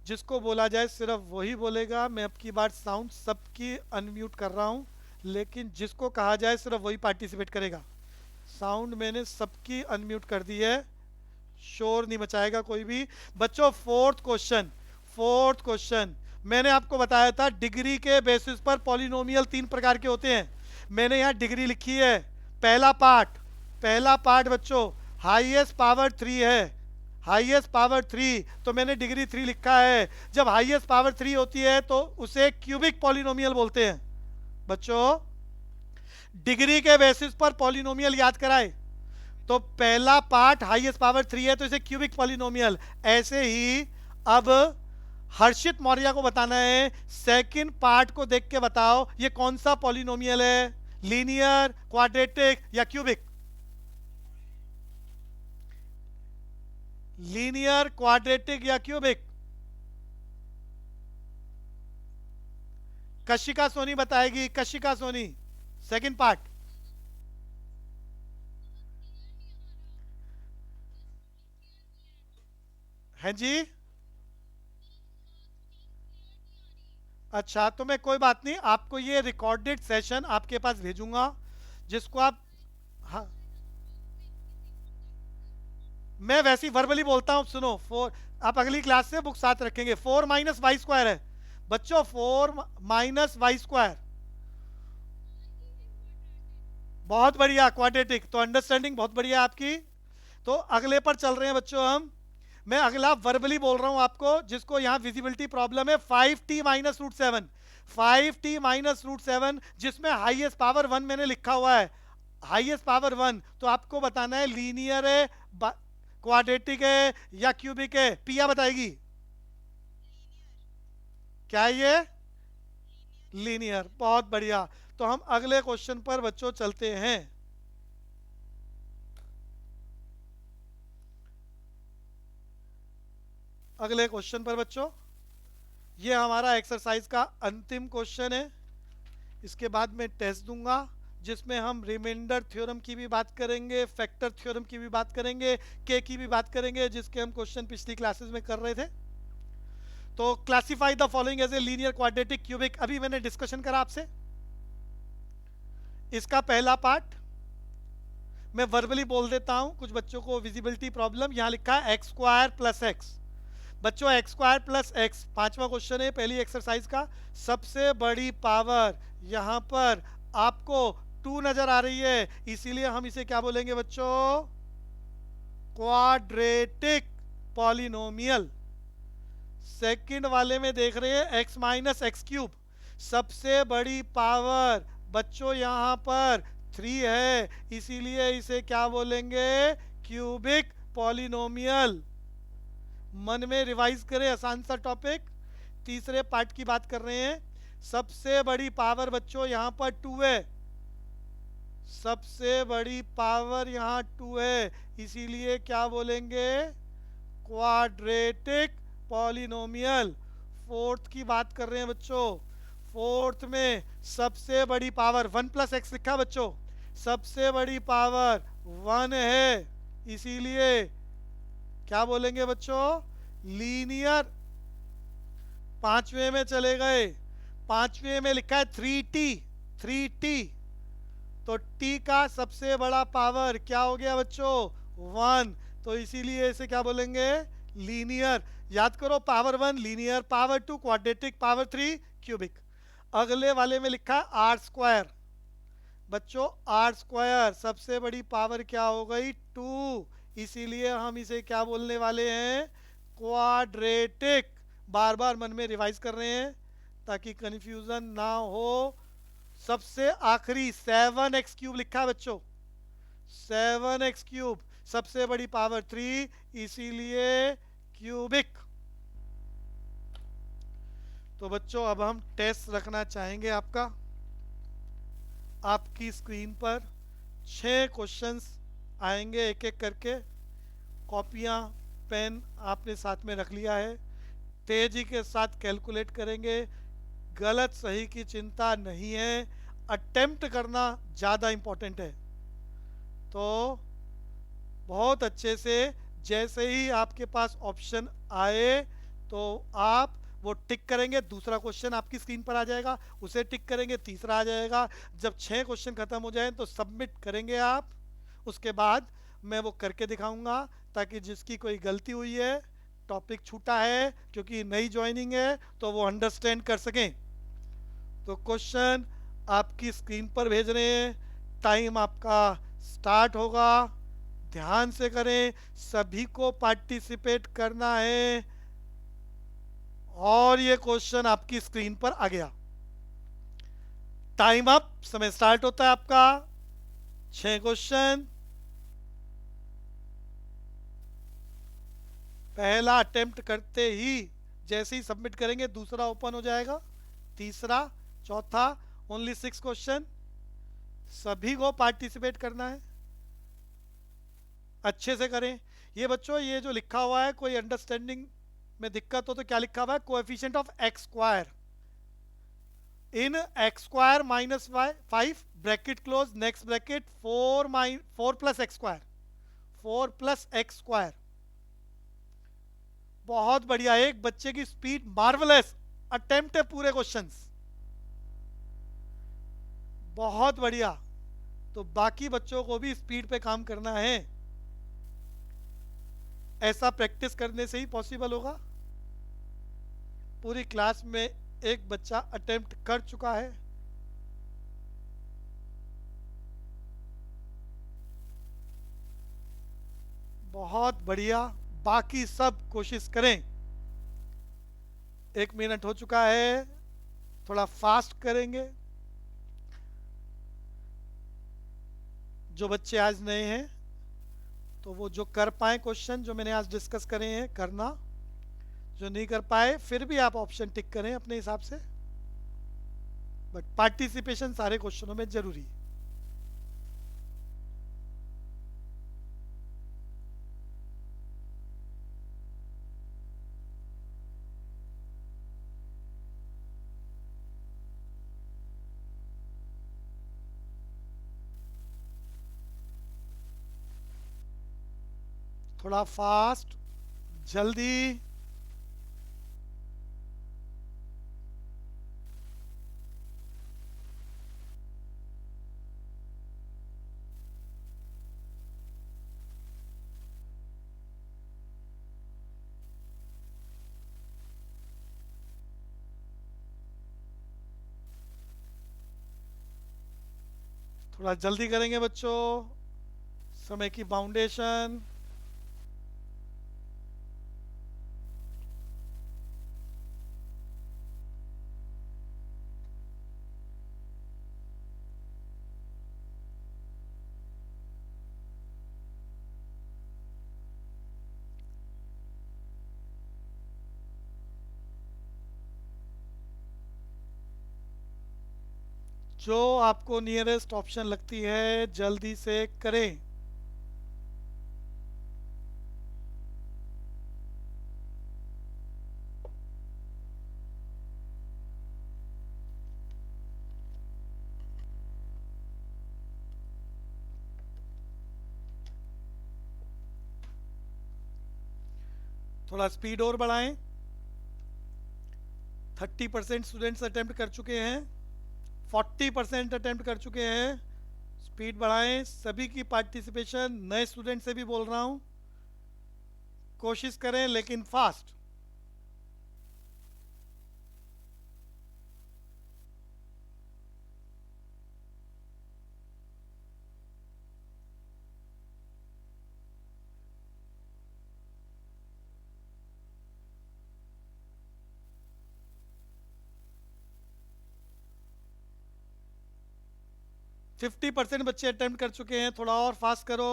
जिसको बोला जाए सिर्फ वही बोलेगा। मैं अब की बार साउंड सबकी अनम्यूट कर रहा हूं, लेकिन जिसको कहा जाए सिर्फ वही पार्टिसिपेट करेगा। साउंड मैंने सबकी अनम्यूट कर दी है, शोर नहीं मचाएगा कोई भी। बच्चों फोर्थ क्वेश्चन मैंने आपको बताया था डिग्री के बेसिस पर पॉलिनोमियल 3 प्रकार के होते हैं। मैंने यहाँ डिग्री लिखी है। पहला पार्ट बच्चों हाईएस्ट पावर 3 है, हाईएस्ट पावर 3, तो मैंने डिग्री 3 लिखा है। जब हाईएस्ट पावर 3 होती है तो उसे क्यूबिक पॉलिनोमियल बोलते हैं। बच्चों डिग्री के बेसिस पर पॉलिनोमियल याद कराए तो पहला पार्ट हाईएस्ट पावर 3 है तो इसे क्यूबिक पॉलिनोमियल। ऐसे ही अब हर्षित मौर्य को बताना है, सेकंड पार्ट को देख के बताओ ये कौन सा पॉलिनोमियल है, लीनियर, क्वाड्रेटिक या क्यूबिक। लीनियर, क्वाड्रेटिक या क्यूबिक। कशिका सोनी बताएगी, कशिका सोनी सेकंड पार्ट। है जी, अच्छा तो मैं कोई बात नहीं, आपको ये रिकॉर्डेड सेशन आपके पास भेजूंगा जिसको आप, हाँ मैं वैसे ही वर्बली बोलता हूं, सुनो। फोर, आप अगली क्लास से बुक साथ रखेंगे। 4 माइनस वाई स्क्वायर है बच्चों, 4 माइनस वाई स्क्वायर। बहुत बढ़िया, क्वाड्रेटिक, तो अंडरस्टैंडिंग बहुत बढ़िया आपकी। तो अगले पर चल रहे हैं बच्चों हम। मैं अगला वर्बली बोल रहा हूं आपको, जिसको यहां विजिबिलिटी प्रॉब्लम है। 5t minus root 7, 5t minus root 7, जिसमें हाईएस्ट पावर 1 मैंने लिखा हुआ है, हाईएस्ट पावर 1। तो आपको बताना है लीनियर है, क्वाड्रेटिक है या क्यूबिक है। पिया बताएगी क्या ये, लीनियर। बहुत बढ़िया, तो हम अगले क्वेश्चन पर बच्चों चलते हैं। अगले क्वेश्चन पर बच्चों, ये हमारा एक्सरसाइज का अंतिम क्वेश्चन है। इसके बाद मैं टेस्ट दूंगा जिसमें हम रिमाइंडर थ्योरम की भी बात करेंगे, फैक्टर थ्योरम की भी बात करेंगे, के की भी बात करेंगे, जिसके हम क्वेश्चन पिछली क्लासेस में कर रहे थे। तो classify the following as a linear, quadratic, cubic, अभी मैंने डिस्कशन करा आपसे। इसका पहला पार्ट मैं वर्बली बोल देता हूं, कुछ बच्चों को विजिबिलिटी प्रॉब्लम। यहां लिखा है एक्स स्क्वायर प्लस एक्स। बच्चों एक्स स्क्वायर प्लस एक्स, पांचवा क्वेश्चन है पहली एक्सरसाइज का। सबसे बड़ी पावर यहां पर आपको 2 नजर आ रही है, इसीलिए हम इसे क्या बोलेंगे बच्चों, क्वाड्रेटिक पॉलिनोमियल। सेकंड वाले में देख रहे हैं एक्स माइनस एक्स क्यूब, सबसे बड़ी पावर बच्चों यहां पर 3 है, इसीलिए इसे क्या बोलेंगे, क्यूबिक पॉलिनोमियल। मन में रिवाइज करें, आसान सा टॉपिक। तीसरे पार्ट की बात कर रहे हैं। सबसे बड़ी पावर बच्चों यहां पर 2 है, सबसे बड़ी पावर यहां 2 है, इसीलिए क्या बोलेंगे, क्वाड्रेटिक पॉलिनोमियल। फोर्थ की बात कर रहे हैं बच्चों। फोर्थ में सबसे बड़ी पावर 1 प्लस एक्स लिखा बच्चों, सबसे बड़ी पावर 1 है, इसीलिए क्या बोलेंगे बच्चों, लीनियर। पांचवें में चले गए, पांचवें में लिखा है 3t, 3t, तो t का सबसे बड़ा पावर क्या हो गया बच्चों, 1, तो इसीलिए इसे क्या बोलेंगे, लीनियर। याद करो, power 1 linear, power 2 quadratic, power 3 cubic. अगले वाले में लिखा है आर स्क्वायर। बच्चों आर स्क्वायर सबसे बड़ी पावर क्या हो गई, 2, इसीलिए हम इसे क्या बोलने वाले हैं, क्वाड्रेटिक। बार बार मन में रिवाइज कर रहे हैं ताकि कंफ्यूजन ना हो। सबसे आखिरी 7x क्यूब लिखा है बच्चों, 7x³ सबसे बड़ी पावर 3, इसीलिए क्यूबिक। तो बच्चों अब हम टेस्ट रखना चाहेंगे आपका। आपकी स्क्रीन पर 6 क्वेश्चंस आएंगे एक एक करके। कॉपियाँ पेन आपने साथ में रख लिया है। तेजी के साथ कैलकुलेट करेंगे। गलत सही की चिंता नहीं है, अटेम्प्ट करना ज़्यादा इम्पोर्टेंट है। तो बहुत अच्छे से, जैसे ही आपके पास ऑप्शन आए तो आप वो टिक करेंगे, दूसरा क्वेश्चन आपकी स्क्रीन पर आ जाएगा, उसे टिक करेंगे, तीसरा आ जाएगा। जब 6 क्वेश्चन खत्म हो जाए तो सबमिट करेंगे आप। उसके बाद मैं वो करके दिखाऊंगा, ताकि जिसकी कोई गलती हुई है, टॉपिक छूटा है क्योंकि नई ज्वाइनिंग है, तो वो अंडरस्टैंड कर सकें। तो क्वेश्चन आपकी स्क्रीन पर भेज रहे हैं। टाइम आपका स्टार्ट होगा। ध्यान से करें, सभी को पार्टिसिपेट करना है। और ये क्वेश्चन आपकी स्क्रीन पर आ गया। टाइम अप, समय स्टार्ट होता है आपका। 6 क्वेश्चन। पहला अटेम्प्ट करते ही, जैसे ही सबमिट करेंगे, दूसरा ओपन हो जाएगा, तीसरा, चौथा। Only 6 question. सभी को पार्टिसिपेट करना है, अच्छे से करें। ये बच्चों, ये जो लिखा हुआ है, कोई अंडरस्टैंडिंग में दिक्कत हो तो क्या लिखा हुआ है? Coefficient of x square in x square minus 5 bracket close, next bracket 4 plus x square, 4 + x²। बहुत बढ़िया, एक बच्चे की स्पीड मार्वलेस। अटेम्प्ट है पूरे क्वेश्चंस, बहुत बढ़िया। तो बाकी बच्चों को भी स्पीड पे काम करना है। ऐसा प्रैक्टिस करने से ही पॉसिबल होगा। पूरी क्लास में एक बच्चा अटेम्प्ट कर चुका है। बहुत बढ़िया, बाकी सब कोशिश करें। 1 मिनट हो चुका है, थोड़ा फास्ट करेंगे। जो बच्चे आज नए हैं, तो वो जो कर पाए क्वेश्चन जो मैंने आज डिस्कस करे हैं करना। जो नहीं कर पाए, फिर भी आप ऑप्शन टिक करें अपने हिसाब से, बट पार्टिसिपेशन सारे क्वेश्चनों में जरूरी है। थोड़ा फास्ट, जल्दी। थोड़ा जल्दी करेंगे बच्चों, समय की बाउंडेशन। जो आपको नियरेस्ट ऑप्शन लगती है, जल्दी से करें। थोड़ा स्पीड और बढ़ाएं। 30% स्टूडेंट्स अटेम्प्ट कर चुके हैं, 40% अटेम्प्ट कर चुके हैं। स्पीड बढ़ाएं, सभी की पार्टिसिपेशन। नए स्टूडेंट से भी बोल रहा हूं, कोशिश करें लेकिन फास्ट। 50% बच्चे अटेम्प्ट कर चुके हैं, थोड़ा और फास्ट करो।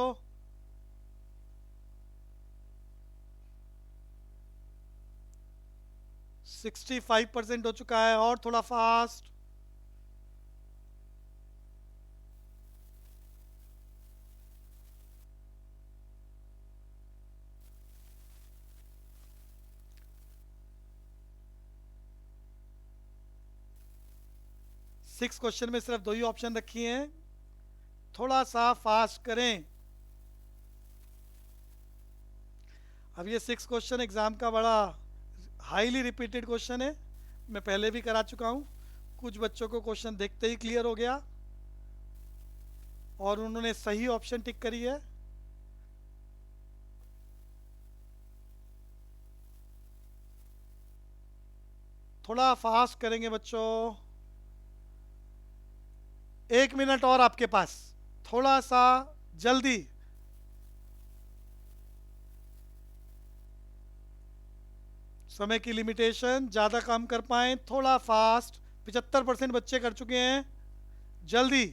65% हो चुका है, और थोड़ा फास्ट। सिक्स क्वेश्चन में सिर्फ दो ही ऑप्शन रखी हैं, थोड़ा सा फास्ट करें। अब ये सिक्स क्वेश्चन एग्जाम का बड़ा हाईली रिपीटेड क्वेश्चन है, मैं पहले भी करा चुका हूं। कुछ बच्चों को क्वेश्चन देखते ही क्लियर हो गया और उन्होंने सही ऑप्शन टिक करी है। थोड़ा फास्ट करेंगे बच्चों, 1 मिनट और आपके पास, थोड़ा सा जल्दी। समय की लिमिटेशन, ज़्यादा काम कर पाए, थोड़ा फास्ट। 75% बच्चे कर चुके हैं, जल्दी।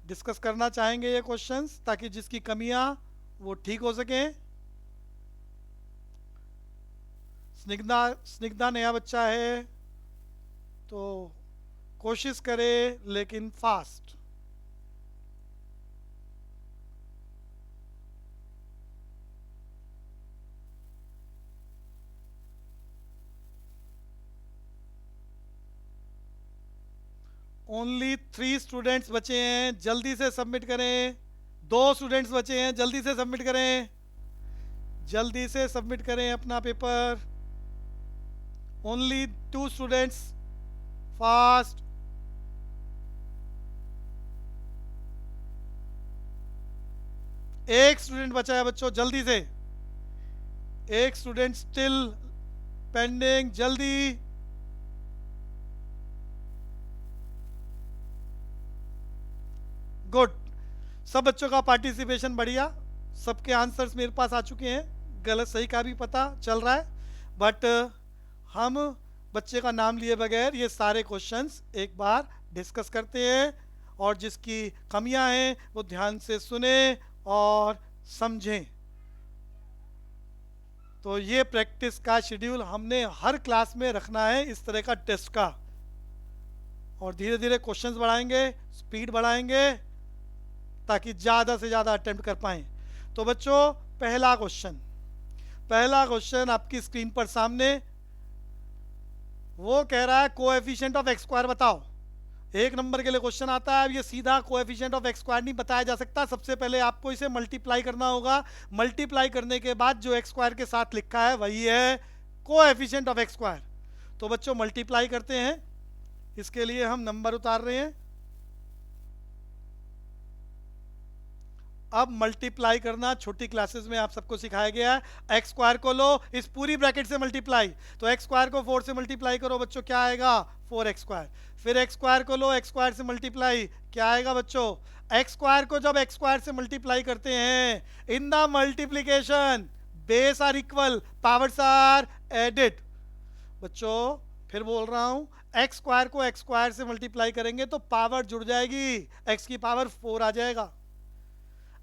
डिस्कस करना चाहेंगे ये क्वेश्चंस ताकि जिसकी कमियां वो ठीक हो सके। स्निग्धा स्निग्धा नया बच्चा है तो कोशिश करे लेकिन फास्ट। ओनली 3 स्टूडेंट्स बचे हैं, जल्दी से सबमिट करें। 2 स्टूडेंट्स बचे हैं, जल्दी से सबमिट करें, जल्दी से सबमिट करें अपना पेपर। Only 2 students, fast. एक स्टूडेंट बचा है बच्चों, जल्दी से। एक स्टूडेंट स्टिल पेंडिंग, जल्दी। गुड, सब बच्चों का पार्टिसिपेशन बढ़िया, सबके आंसर्स मेरे पास आ चुके हैं, गलत सही का भी पता चल रहा है। बट हम बच्चे का नाम लिए बगैर ये सारे क्वेश्चंस एक बार डिस्कस करते हैं, और जिसकी कमियां हैं वो ध्यान से सुने और समझें। तो ये प्रैक्टिस का शेड्यूल हमने हर क्लास में रखना है, इस तरह का टेस्ट का। और धीरे धीरे क्वेश्चंस बढ़ाएंगे, स्पीड बढ़ाएंगे, ताकि ज़्यादा से ज़्यादा अटेम्प्ट कर पाएं। तो बच्चों, पहला क्वेश्चन आपकी स्क्रीन पर सामने, वो कह रहा है कोएफिशिएंट ऑफ एक्स स्क्वायर बताओ। 1 नंबर के लिए क्वेश्चन आता है। अब ये सीधा कोएफिशिएंट ऑफ एक्स स्क्वायर नहीं बताया जा सकता, सबसे पहले आपको इसे मल्टीप्लाई करना होगा। मल्टीप्लाई करने के बाद जो एक्स स्क्वायर के साथ लिखा है वही है कोएफिशिएंट ऑफ एक्स स्क्वायर। तो बच्चों मल्टीप्लाई करते हैं, इसके लिए हम नंबर उतार रहे हैं। अब मल्टीप्लाई करना छोटी क्लासेस में आप सबको सिखाया गया है। एक्स स्क्वायर को लो, इस पूरी ब्रैकेट से मल्टीप्लाई, तो एक्स स्क्वायर को 4 से मल्टीप्लाई करो बच्चों, क्या आएगा 4x स्क्वायर। फिर एक्स स्क्वायर को लो, एक्स स्क्वायर से मल्टीप्लाई, क्या आएगा बच्चों। एक्स स्क्वायर को जब एक्स स्क्वायर से मल्टीप्लाई करते हैं, in the multiplication base are equal, powers are added. बच्चों फिर बोल रहा हूं, एक्स स्क्वायर को एक्स स्क्वायर से मल्टीप्लाई करेंगे तो पावर जुड़ जाएगी, एक्स की पावर 4 आ जाएगा।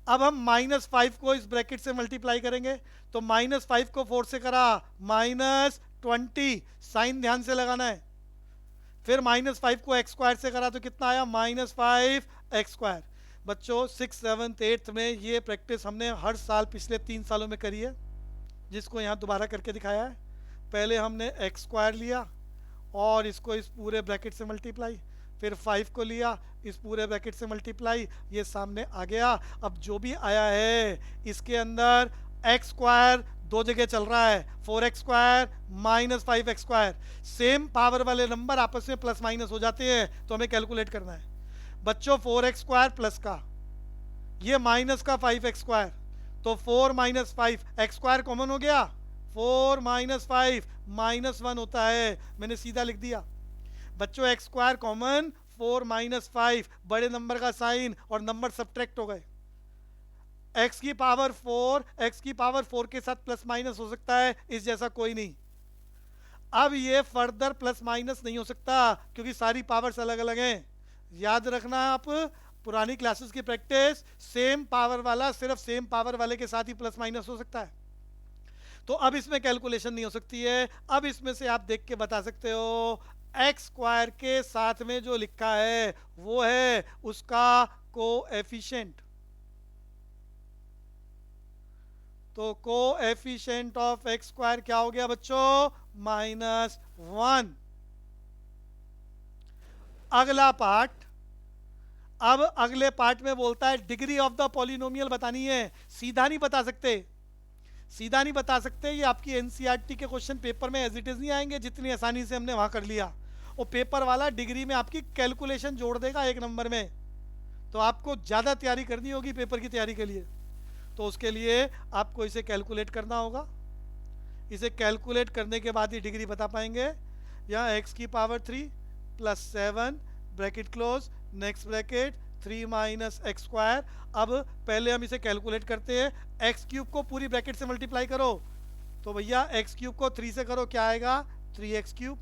अब हम -5 को इस ब्रैकेट से मल्टीप्लाई करेंगे, तो -5 को 4 से करा -20, साइन ध्यान से लगाना है। फिर -5 को एक्स स्क्वायर से करा तो कितना आया -5x स्क्वायर। बच्चों 6, 7, 8 में ये प्रैक्टिस हमने हर साल पिछले 3 सालों में करी है, जिसको यहाँ दोबारा करके दिखाया है। पहले हमने एक्स स्क्वायर लिया और इसको इस पूरे ब्रैकेट से मल्टीप्लाई, फिर 5 को लिया, इस पूरे ब्रैकेट से मल्टीप्लाई, ये सामने आ गया। अब जो भी आया है इसके अंदर एक्स स्क्वायर 2 जगह चल रहा है, 4x square -5x square, same power वाले नंबर आपस में प्लस माइनस हो जाते हैं, तो हमें कैलकुलेट करना है। बच्चों 4x स्क्वायर प्लस का, ये माइनस का 5x स्क्वायर, तो 4 - 5, एक्स स्क्वायर कॉमन हो गया, 4 - 5 -1 होता है, मैंने सीधा लिख दिया। बच्चों एक्स स्क्वायर कॉमन, 4 - 5, बड़े नंबर का साइन और नंबर सब्ट्रैक्ट हो गए। x की पावर 4, x की पावर 4 के साथ प्लस माइनस हो सकता है, इस जैसा कोई नहीं। अब ये फर्दर प्लस माइनस नहीं हो सकता क्योंकि सारी पावर्स अलग अलग हैं। याद रखना आप, पुरानी क्लासेस की प्रैक्टिस, सेम पावर वाला सिर्फ सेम पावर वाले के साथ ही प्लस माइनस हो सकता है। तो अब इसमें कैलकुलेशन नहीं हो सकती है। अब इसमें से आप देख के बता सकते हो एक्स स्क्वायर के साथ में जो लिखा है वो है उसका कोएफिशिएंट। तो कोएफिशिएंट ऑफ एक्स स्क्वायर क्या हो गया बच्चों? -1। अगला पार्ट, अब अगले पार्ट में बोलता है डिग्री ऑफ द पॉलिनोमियल बतानी है। सीधा नहीं बता सकते, सीधा नहीं बता सकते। ये आपकी एनसीईआरटी के क्वेश्चन पेपर में एज इट इज नहीं आएंगे जितनी आसानी से हमने वहां कर लिया। वो पेपर वाला डिग्री में आपकी कैलकुलेशन जोड़ देगा एक नंबर में। तो आपको ज़्यादा तैयारी करनी होगी पेपर की तैयारी के लिए। तो उसके लिए आपको इसे कैलकुलेट करना होगा। इसे कैलकुलेट करने के बाद ही डिग्री बता पाएंगे। यहाँ एक्स की power 3 + 7 bracket close, next bracket 3 - x square. अब पहले हम इसे कैलकुलेट करते हैं। एक्स क्यूब को पूरी ब्रैकेट से मल्टीप्लाई करो, तो भैया एक्स क्यूब को 3 से करो, क्या आएगा? 3x cube.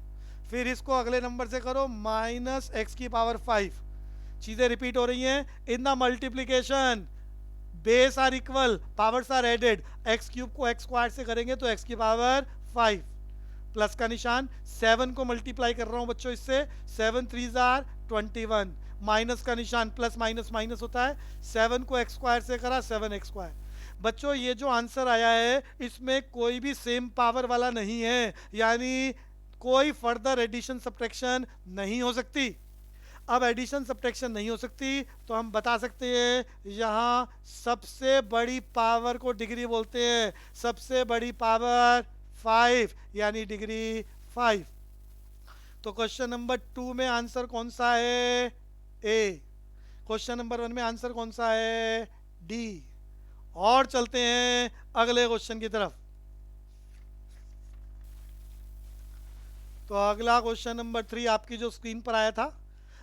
फिर इसको अगले नंबर से करो -x की पावर 5। चीज़ें रिपीट हो रही हैं। In the multiplication base are equal, powers are added. X cube को एक्स स्क्वायर से करेंगे तो x की पावर 5 प्लस का निशान, 7 को मल्टीप्लाई कर रहा हूं बच्चों इससे, 7 3 आर 21, माइनस का निशान, प्लस माइनस माइनस होता है। 7 को एक्स स्क्वायर से करा, 7x स्क्वायर। बच्चों ये जो आंसर आया है इसमें कोई भी सेम पावर वाला नहीं है, यानी कोई फर्दर एडिशन सब्ट्रैक्शन नहीं हो सकती। अब एडिशन सब्ट्रैक्शन नहीं हो सकती तो हम बता सकते हैं यहाँ सबसे बड़ी पावर को डिग्री बोलते हैं। सबसे बड़ी पावर 5 यानी डिग्री 5। तो क्वेश्चन नंबर 2 में आंसर कौन सा है? ए। क्वेश्चन नंबर 1 में आंसर कौन सा है? डी। और चलते हैं अगले क्वेश्चन की तरफ। तो अगला क्वेश्चन नंबर 3 आपकी जो स्क्रीन पर आया था,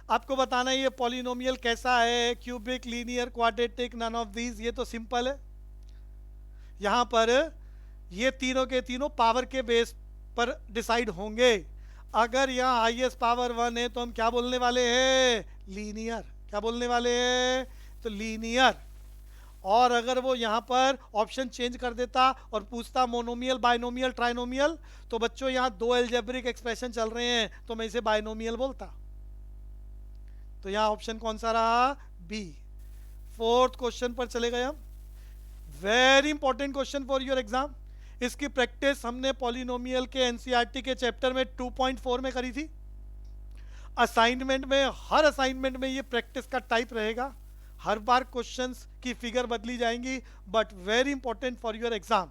आपको बताना है ये पॉलिनोमियल कैसा है, cubic, linear, quadratic, none of these. ये तो सिंपल है। यहां पर ये तीनों के तीनों पावर के बेस पर डिसाइड होंगे। अगर यहाँ हाईएस्ट पावर 1 है तो हम क्या बोलने वाले हैं? लीनियर। क्या बोलने वाले हैं? तो लीनियर। और अगर वो यहाँ पर ऑप्शन चेंज कर देता और पूछता मोनोमियल, बाइनोमियल, ट्राइनोमियल, तो बच्चों यहाँ 2 एल्जेब्रिक एक्सप्रेशन चल रहे हैं तो मैं इसे बाइनोमियल बोलता। तो यहाँ ऑप्शन कौन सा रहा? बी। 4th क्वेश्चन पर चले गए हम। Very important question for your exam. इसकी प्रैक्टिस हमने पॉलिनोमियल के एनसीईआरटी के चैप्टर में 2.4 में करी थी। असाइनमेंट में, हर असाइनमेंट में ये प्रैक्टिस का टाइप रहेगा। हर बार क्वेश्चंस की फिगर बदली जाएंगी, but very important for your exam.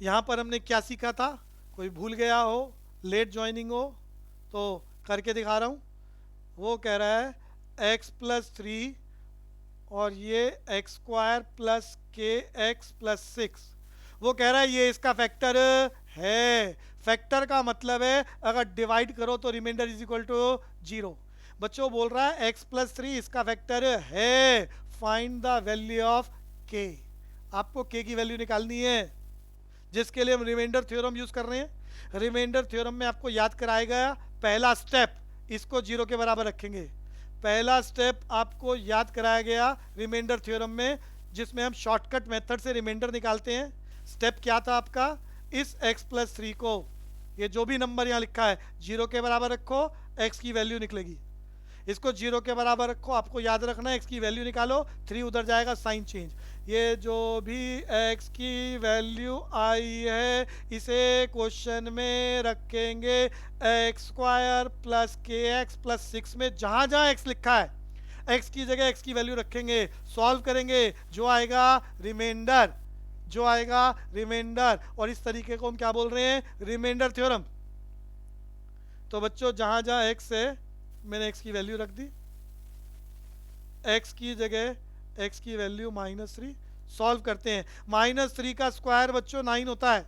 यहां पर हमने क्या सीखा था? कोई भूल गया हो, लेट ज्वाइनिंग हो तो करके दिखा रहा हूं। वो कह रहा है x + 3 और ये x² + kx + 6। वो कह रहा है ये इसका फैक्टर है। फैक्टर का मतलब है अगर डिवाइड करो तो रिमाइंडर = 0। बच्चों बोल रहा है x + 3 इसका फैक्टर है। Find the value of k। आपको k की वैल्यू निकालनी है, जिसके लिए हम रिमाइंडर थ्योरम यूज कर रहे हैं। रिमाइंडर थ्योरम में आपको याद कराएगा पहला स्टेप, इसको 0 के बराबर रखेंगे। पहला स्टेप आपको याद कराया गया रिमाइंडर थ्योरम में, जिसमें हम शॉर्टकट मेथड से रिमाइंडर निकालते हैं। स्टेप क्या था आपका? इस x + 3 को, ये जो भी नंबर यहाँ लिखा है, 0 के बराबर रखो, x की वैल्यू निकलेगी। इसको 0 के बराबर रखो, आपको याद रखना है x की वैल्यू निकालो, 3 उधर जाएगा, साइन चेंज। ये जो भी x की वैल्यू आई है इसे क्वेश्चन में रखेंगे x² + kx + 6 में। जहां जहां x लिखा है x की जगह x की वैल्यू रखेंगे, सॉल्व करेंगे, जो आएगा रिमाइंडर, जो आएगा रिमाइंडर। और इस तरीके को हम क्या बोल रहे हैं? Remainder theorem. तो बच्चों जहां जहां x है मैंने x की वैल्यू रख दी, x की जगह x की वैल्यू -3। सॉल्व करते हैं। -3 का स्क्वायर बच्चों 9 होता है।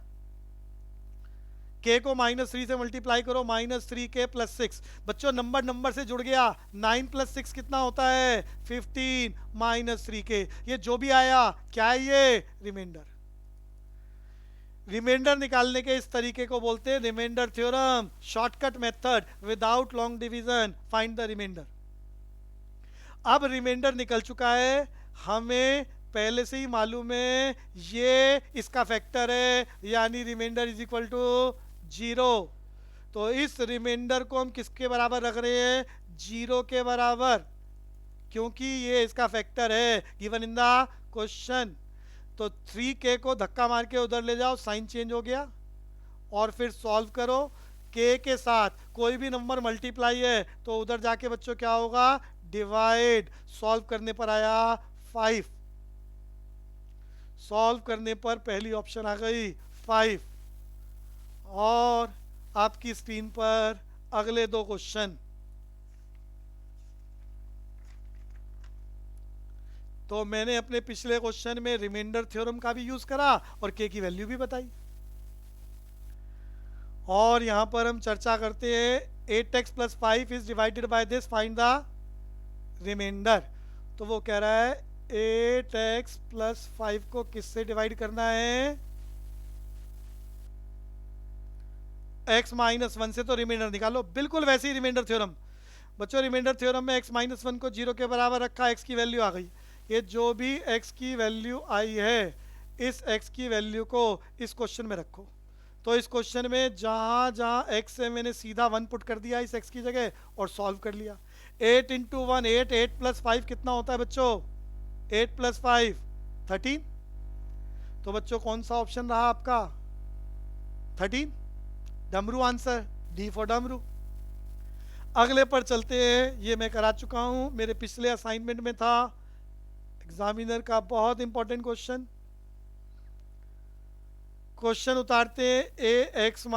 k को -3 से मल्टीप्लाई करो, -3k + 6। बच्चों नंबर नंबर से जुड़ गया। 9 + 6 कितना होता है? 15 -3k। ये जो भी आया क्या है? ये रिमाइंडर। रिमाइंडर निकालने के इस तरीके को बोलते हैं remainder theorem, shortcut method, without long division find the remainder. अब रिमाइंडर निकल चुका है, हमें पहले से ही मालूम है ये इसका फैक्टर है, यानी रिमाइंडर इज इक्वल टू 0। तो इस रिमाइंडर को हम किसके बराबर रख रहे हैं? 0 के बराबर, क्योंकि ये इसका फैक्टर है गिवन इन द क्वेश्चन। तो 3k को धक्का मार के उधर ले जाओ, साइन चेंज हो गया, और फिर सॉल्व करो। k के साथ कोई भी नंबर मल्टीप्लाई है तो उधर जाके बच्चों क्या होगा? डिवाइड। सॉल्व करने पर आया 5, सॉल्व करने पर पहली ऑप्शन आ गई 5। और आपकी स्क्रीन पर अगले दो क्वेश्चन। तो मैंने अपने पिछले क्वेश्चन में रिमाइंडर थ्योरम का भी यूज करा और k की वैल्यू भी बताई। और यहां पर हम चर्चा करते हैं 8x + 5 is divided by this, find the remainder. तो वो कह रहा है 8x + 5 को किससे डिवाइड करना है? x - 1 से। तो रिमाइंडर निकालो, बिल्कुल वैसे ही रिमाइंडर थ्योरम। बच्चों रिमाइंडर थ्योरम में x - 1 को 0 के बराबर रखा, x की वैल्यू आ गई। ये जो भी x की वैल्यू आई है, इस x की वैल्यू को इस क्वेश्चन में रखो। तो इस क्वेश्चन में जहां जहां x है मैंने सीधा 1 पुट कर दिया इस x की जगह और सॉल्व कर लिया। 8 × 1 8, 8 + 5 कितना होता है बच्चों? 8 + 5 13। तो बच्चों कौन सा ऑप्शन रहा आपका? 13। डमरू आंसर, डी फॉर डमरू। अगले पर चलते हैं, ये मैं करा चुका हूं, मेरे पिछले असाइनमेंट में था, एग्जामिनर का बहुत इंपॉर्टेंट क्वेश्चन। क्वेश्चन उतारते हैं ax -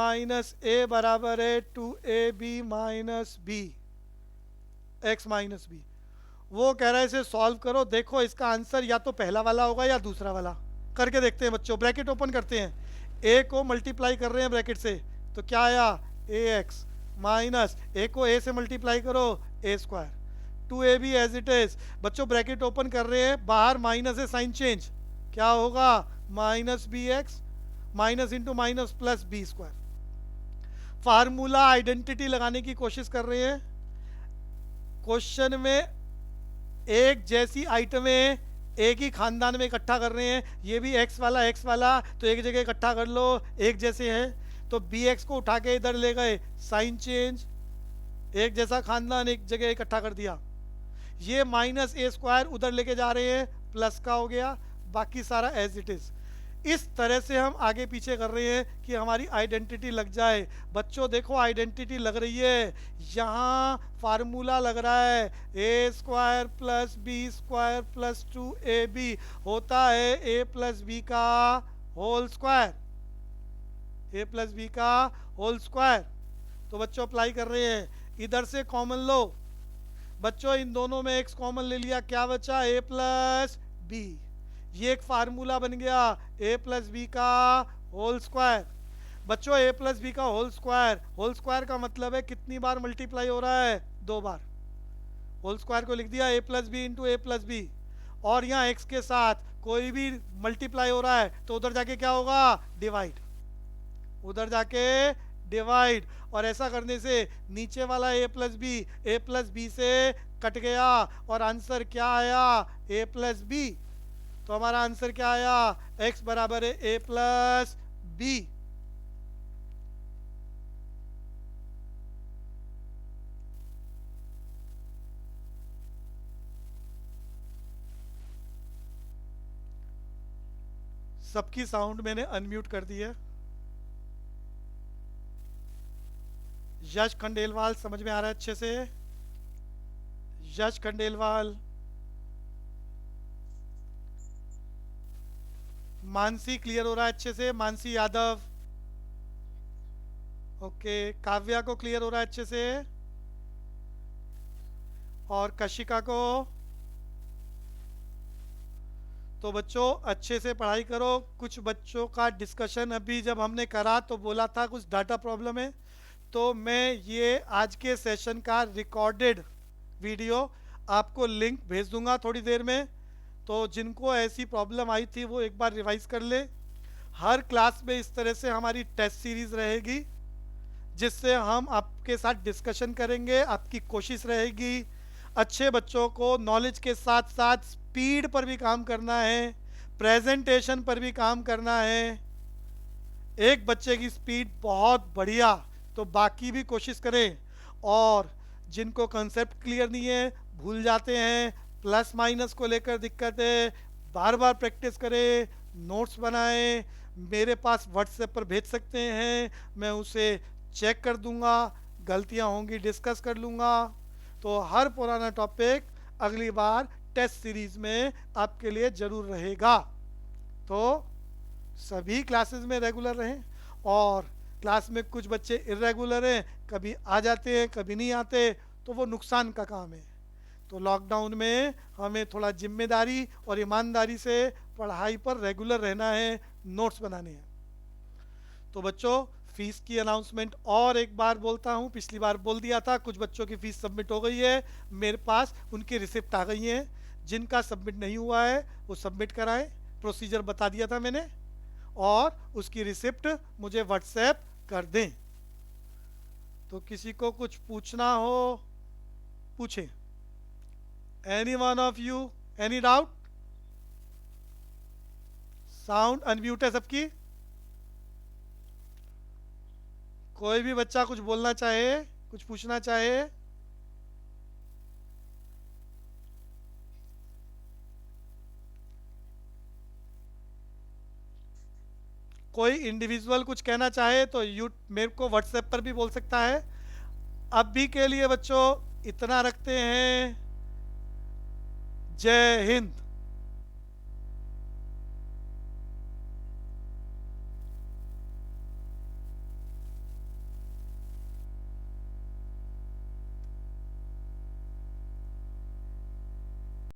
a बराबर है 2ab - b, x - b। वो कह रहा है इसे सॉल्व करो। देखो इसका आंसर या तो पहला वाला होगा या दूसरा वाला। करके देखते हैं बच्चों। ब्रैकेट ओपन करते हैं, a को मल्टीप्लाई कर रहे हैं ब्रैकेट से, तो क्या आया? ax माइनस a को a से मल्टीप्लाई करो a², 2ab as it is. बच्चों ब्रैकेट ओपन कर रहे हैं, बाहर माइनस है, साइन चेंज, क्या होगा? -bx minus into minus plus b²। Formula identity लगाने की कोशिश कर रहे हैं। क्वेश्चन में एक जैसी आइटमें एक ही खानदान में इकट्ठा कर रहे हैं, ये भी x वाला तो एक जगह इकट्ठा कर लो, एक जैसे हैं। तो bx को उठा के इधर ले गए, साइन चेंज, एक जैसा खानदान एक जगह इकट्ठा कर दिया। ये -a² उधर लेके जा रहे हैं, प्लस का हो गया, बाकी सारा एज इट इज। इस तरह से हम आगे पीछे कर रहे हैं कि हमारी आइडेंटिटी लग जाए। बच्चों देखो आइडेंटिटी लग रही है, यहाँ फार्मूला लग रहा है a² + b² + 2ab होता है a + b का होल स्क्वायर, a + b का होल स्क्वायर। तो बच्चों अप्लाई कर रहे हैं, इधर से कॉमन लो। बच्चों इन दोनों में x कॉमन ले लिया, क्या बचा? a + b। ये एक फार्मूला बन गया a + b का होल स्क्वायर। बच्चों a + b का होल स्क्वायर का मतलब है कितनी बार मल्टीप्लाई हो रहा है? 2 बार। होल स्क्वायर को लिख दिया a + b × a + b। और यहाँ x के साथ कोई भी मल्टीप्लाई हो रहा है तो उधर जाके क्या होगा? डिवाइड। उधर जाके डिवाइड। और ऐसा करने से नीचे वाला a + b से कट गया और आंसर क्या आया? a + b। तो हमारा आंसर क्या आया? x बराबर है a + b। सबकी साउंड मैंने अनम्यूट कर दी है। यश खंडेलवाल समझ में आ रहा है अच्छे से? यश खंडेलवाल, मानसी क्लियर हो रहा है अच्छे से? मानसी यादव, ओके। काव्या को क्लियर हो रहा है अच्छे से? और कशिका को? तो बच्चों अच्छे से पढ़ाई करो। कुछ बच्चों का डिस्कशन अभी जब हमने करा तो बोला था कुछ डाटा प्रॉब्लम है, तो मैं ये आज के सेशन का रिकॉर्डेड वीडियो आपको लिंक भेज दूंगा थोड़ी देर में। तो जिनको ऐसी प्रॉब्लम आई थी वो एक बार रिवाइज कर ले। हर क्लास में इस तरह से हमारी टेस्ट सीरीज रहेगी, जिससे हम आपके साथ डिस्कशन करेंगे। आपकी कोशिश रहेगी अच्छे बच्चों को नॉलेज के साथ साथ स्पीड पर भी काम करना है, प्रेजेंटेशन पर भी काम करना है। एक बच्चे की स्पीड बहुत बढ़िया तो बाकी भी कोशिश करें। और जिनको कंसेप्ट क्लियर नहीं है, भूल जाते हैं, प्लस माइनस को लेकर दिक्कत है, बार बार प्रैक्टिस करें, नोट्स बनाएं, मेरे पास व्हाट्सएप पर भेज सकते हैं, मैं उसे चेक कर दूंगा, गलतियां होंगी डिस्कस कर लूँगा। तो हर पुराना टॉपिक अगली बार टेस्ट सीरीज में आपके लिए ज़रूर रहेगा। तो सभी क्लासेस में रेगुलर रहें। और क्लास में कुछ बच्चे इरेगुलर हैं, कभी आ जाते हैं कभी नहीं आते, तो वो नुकसान का काम है। तो लॉकडाउन में हमें थोड़ा जिम्मेदारी और ईमानदारी से पढ़ाई पर रेगुलर रहना है, नोट्स बनाने हैं। तो बच्चों, फीस की अनाउंसमेंट और एक बार बोलता हूँ, पिछली बार बोल दिया था, कुछ बच्चों की फ़ीस सबमिट हो गई है, मेरे पास उनकी रिसिप्ट आ गई है। जिनका सबमिट नहीं हुआ है वो सबमिट कराएं, प्रोसीजर बता दिया था मैंने, और उसकी रिसिप्ट मुझे व्हाट्सएप कर दें। तो किसी को कुछ पूछना हो पूछें। Any one of you, any doubt? Sound unmute है सबकी। कोई भी बच्चा कुछ बोलना चाहे, कुछ पूछना चाहे? कोई इंडिविजुअल कुछ कहना चाहे तो यू मेरे को व्हाट्सएप पर भी बोल सकता है। अभी के लिए बच्चों इतना रखते हैं। जय हिंद।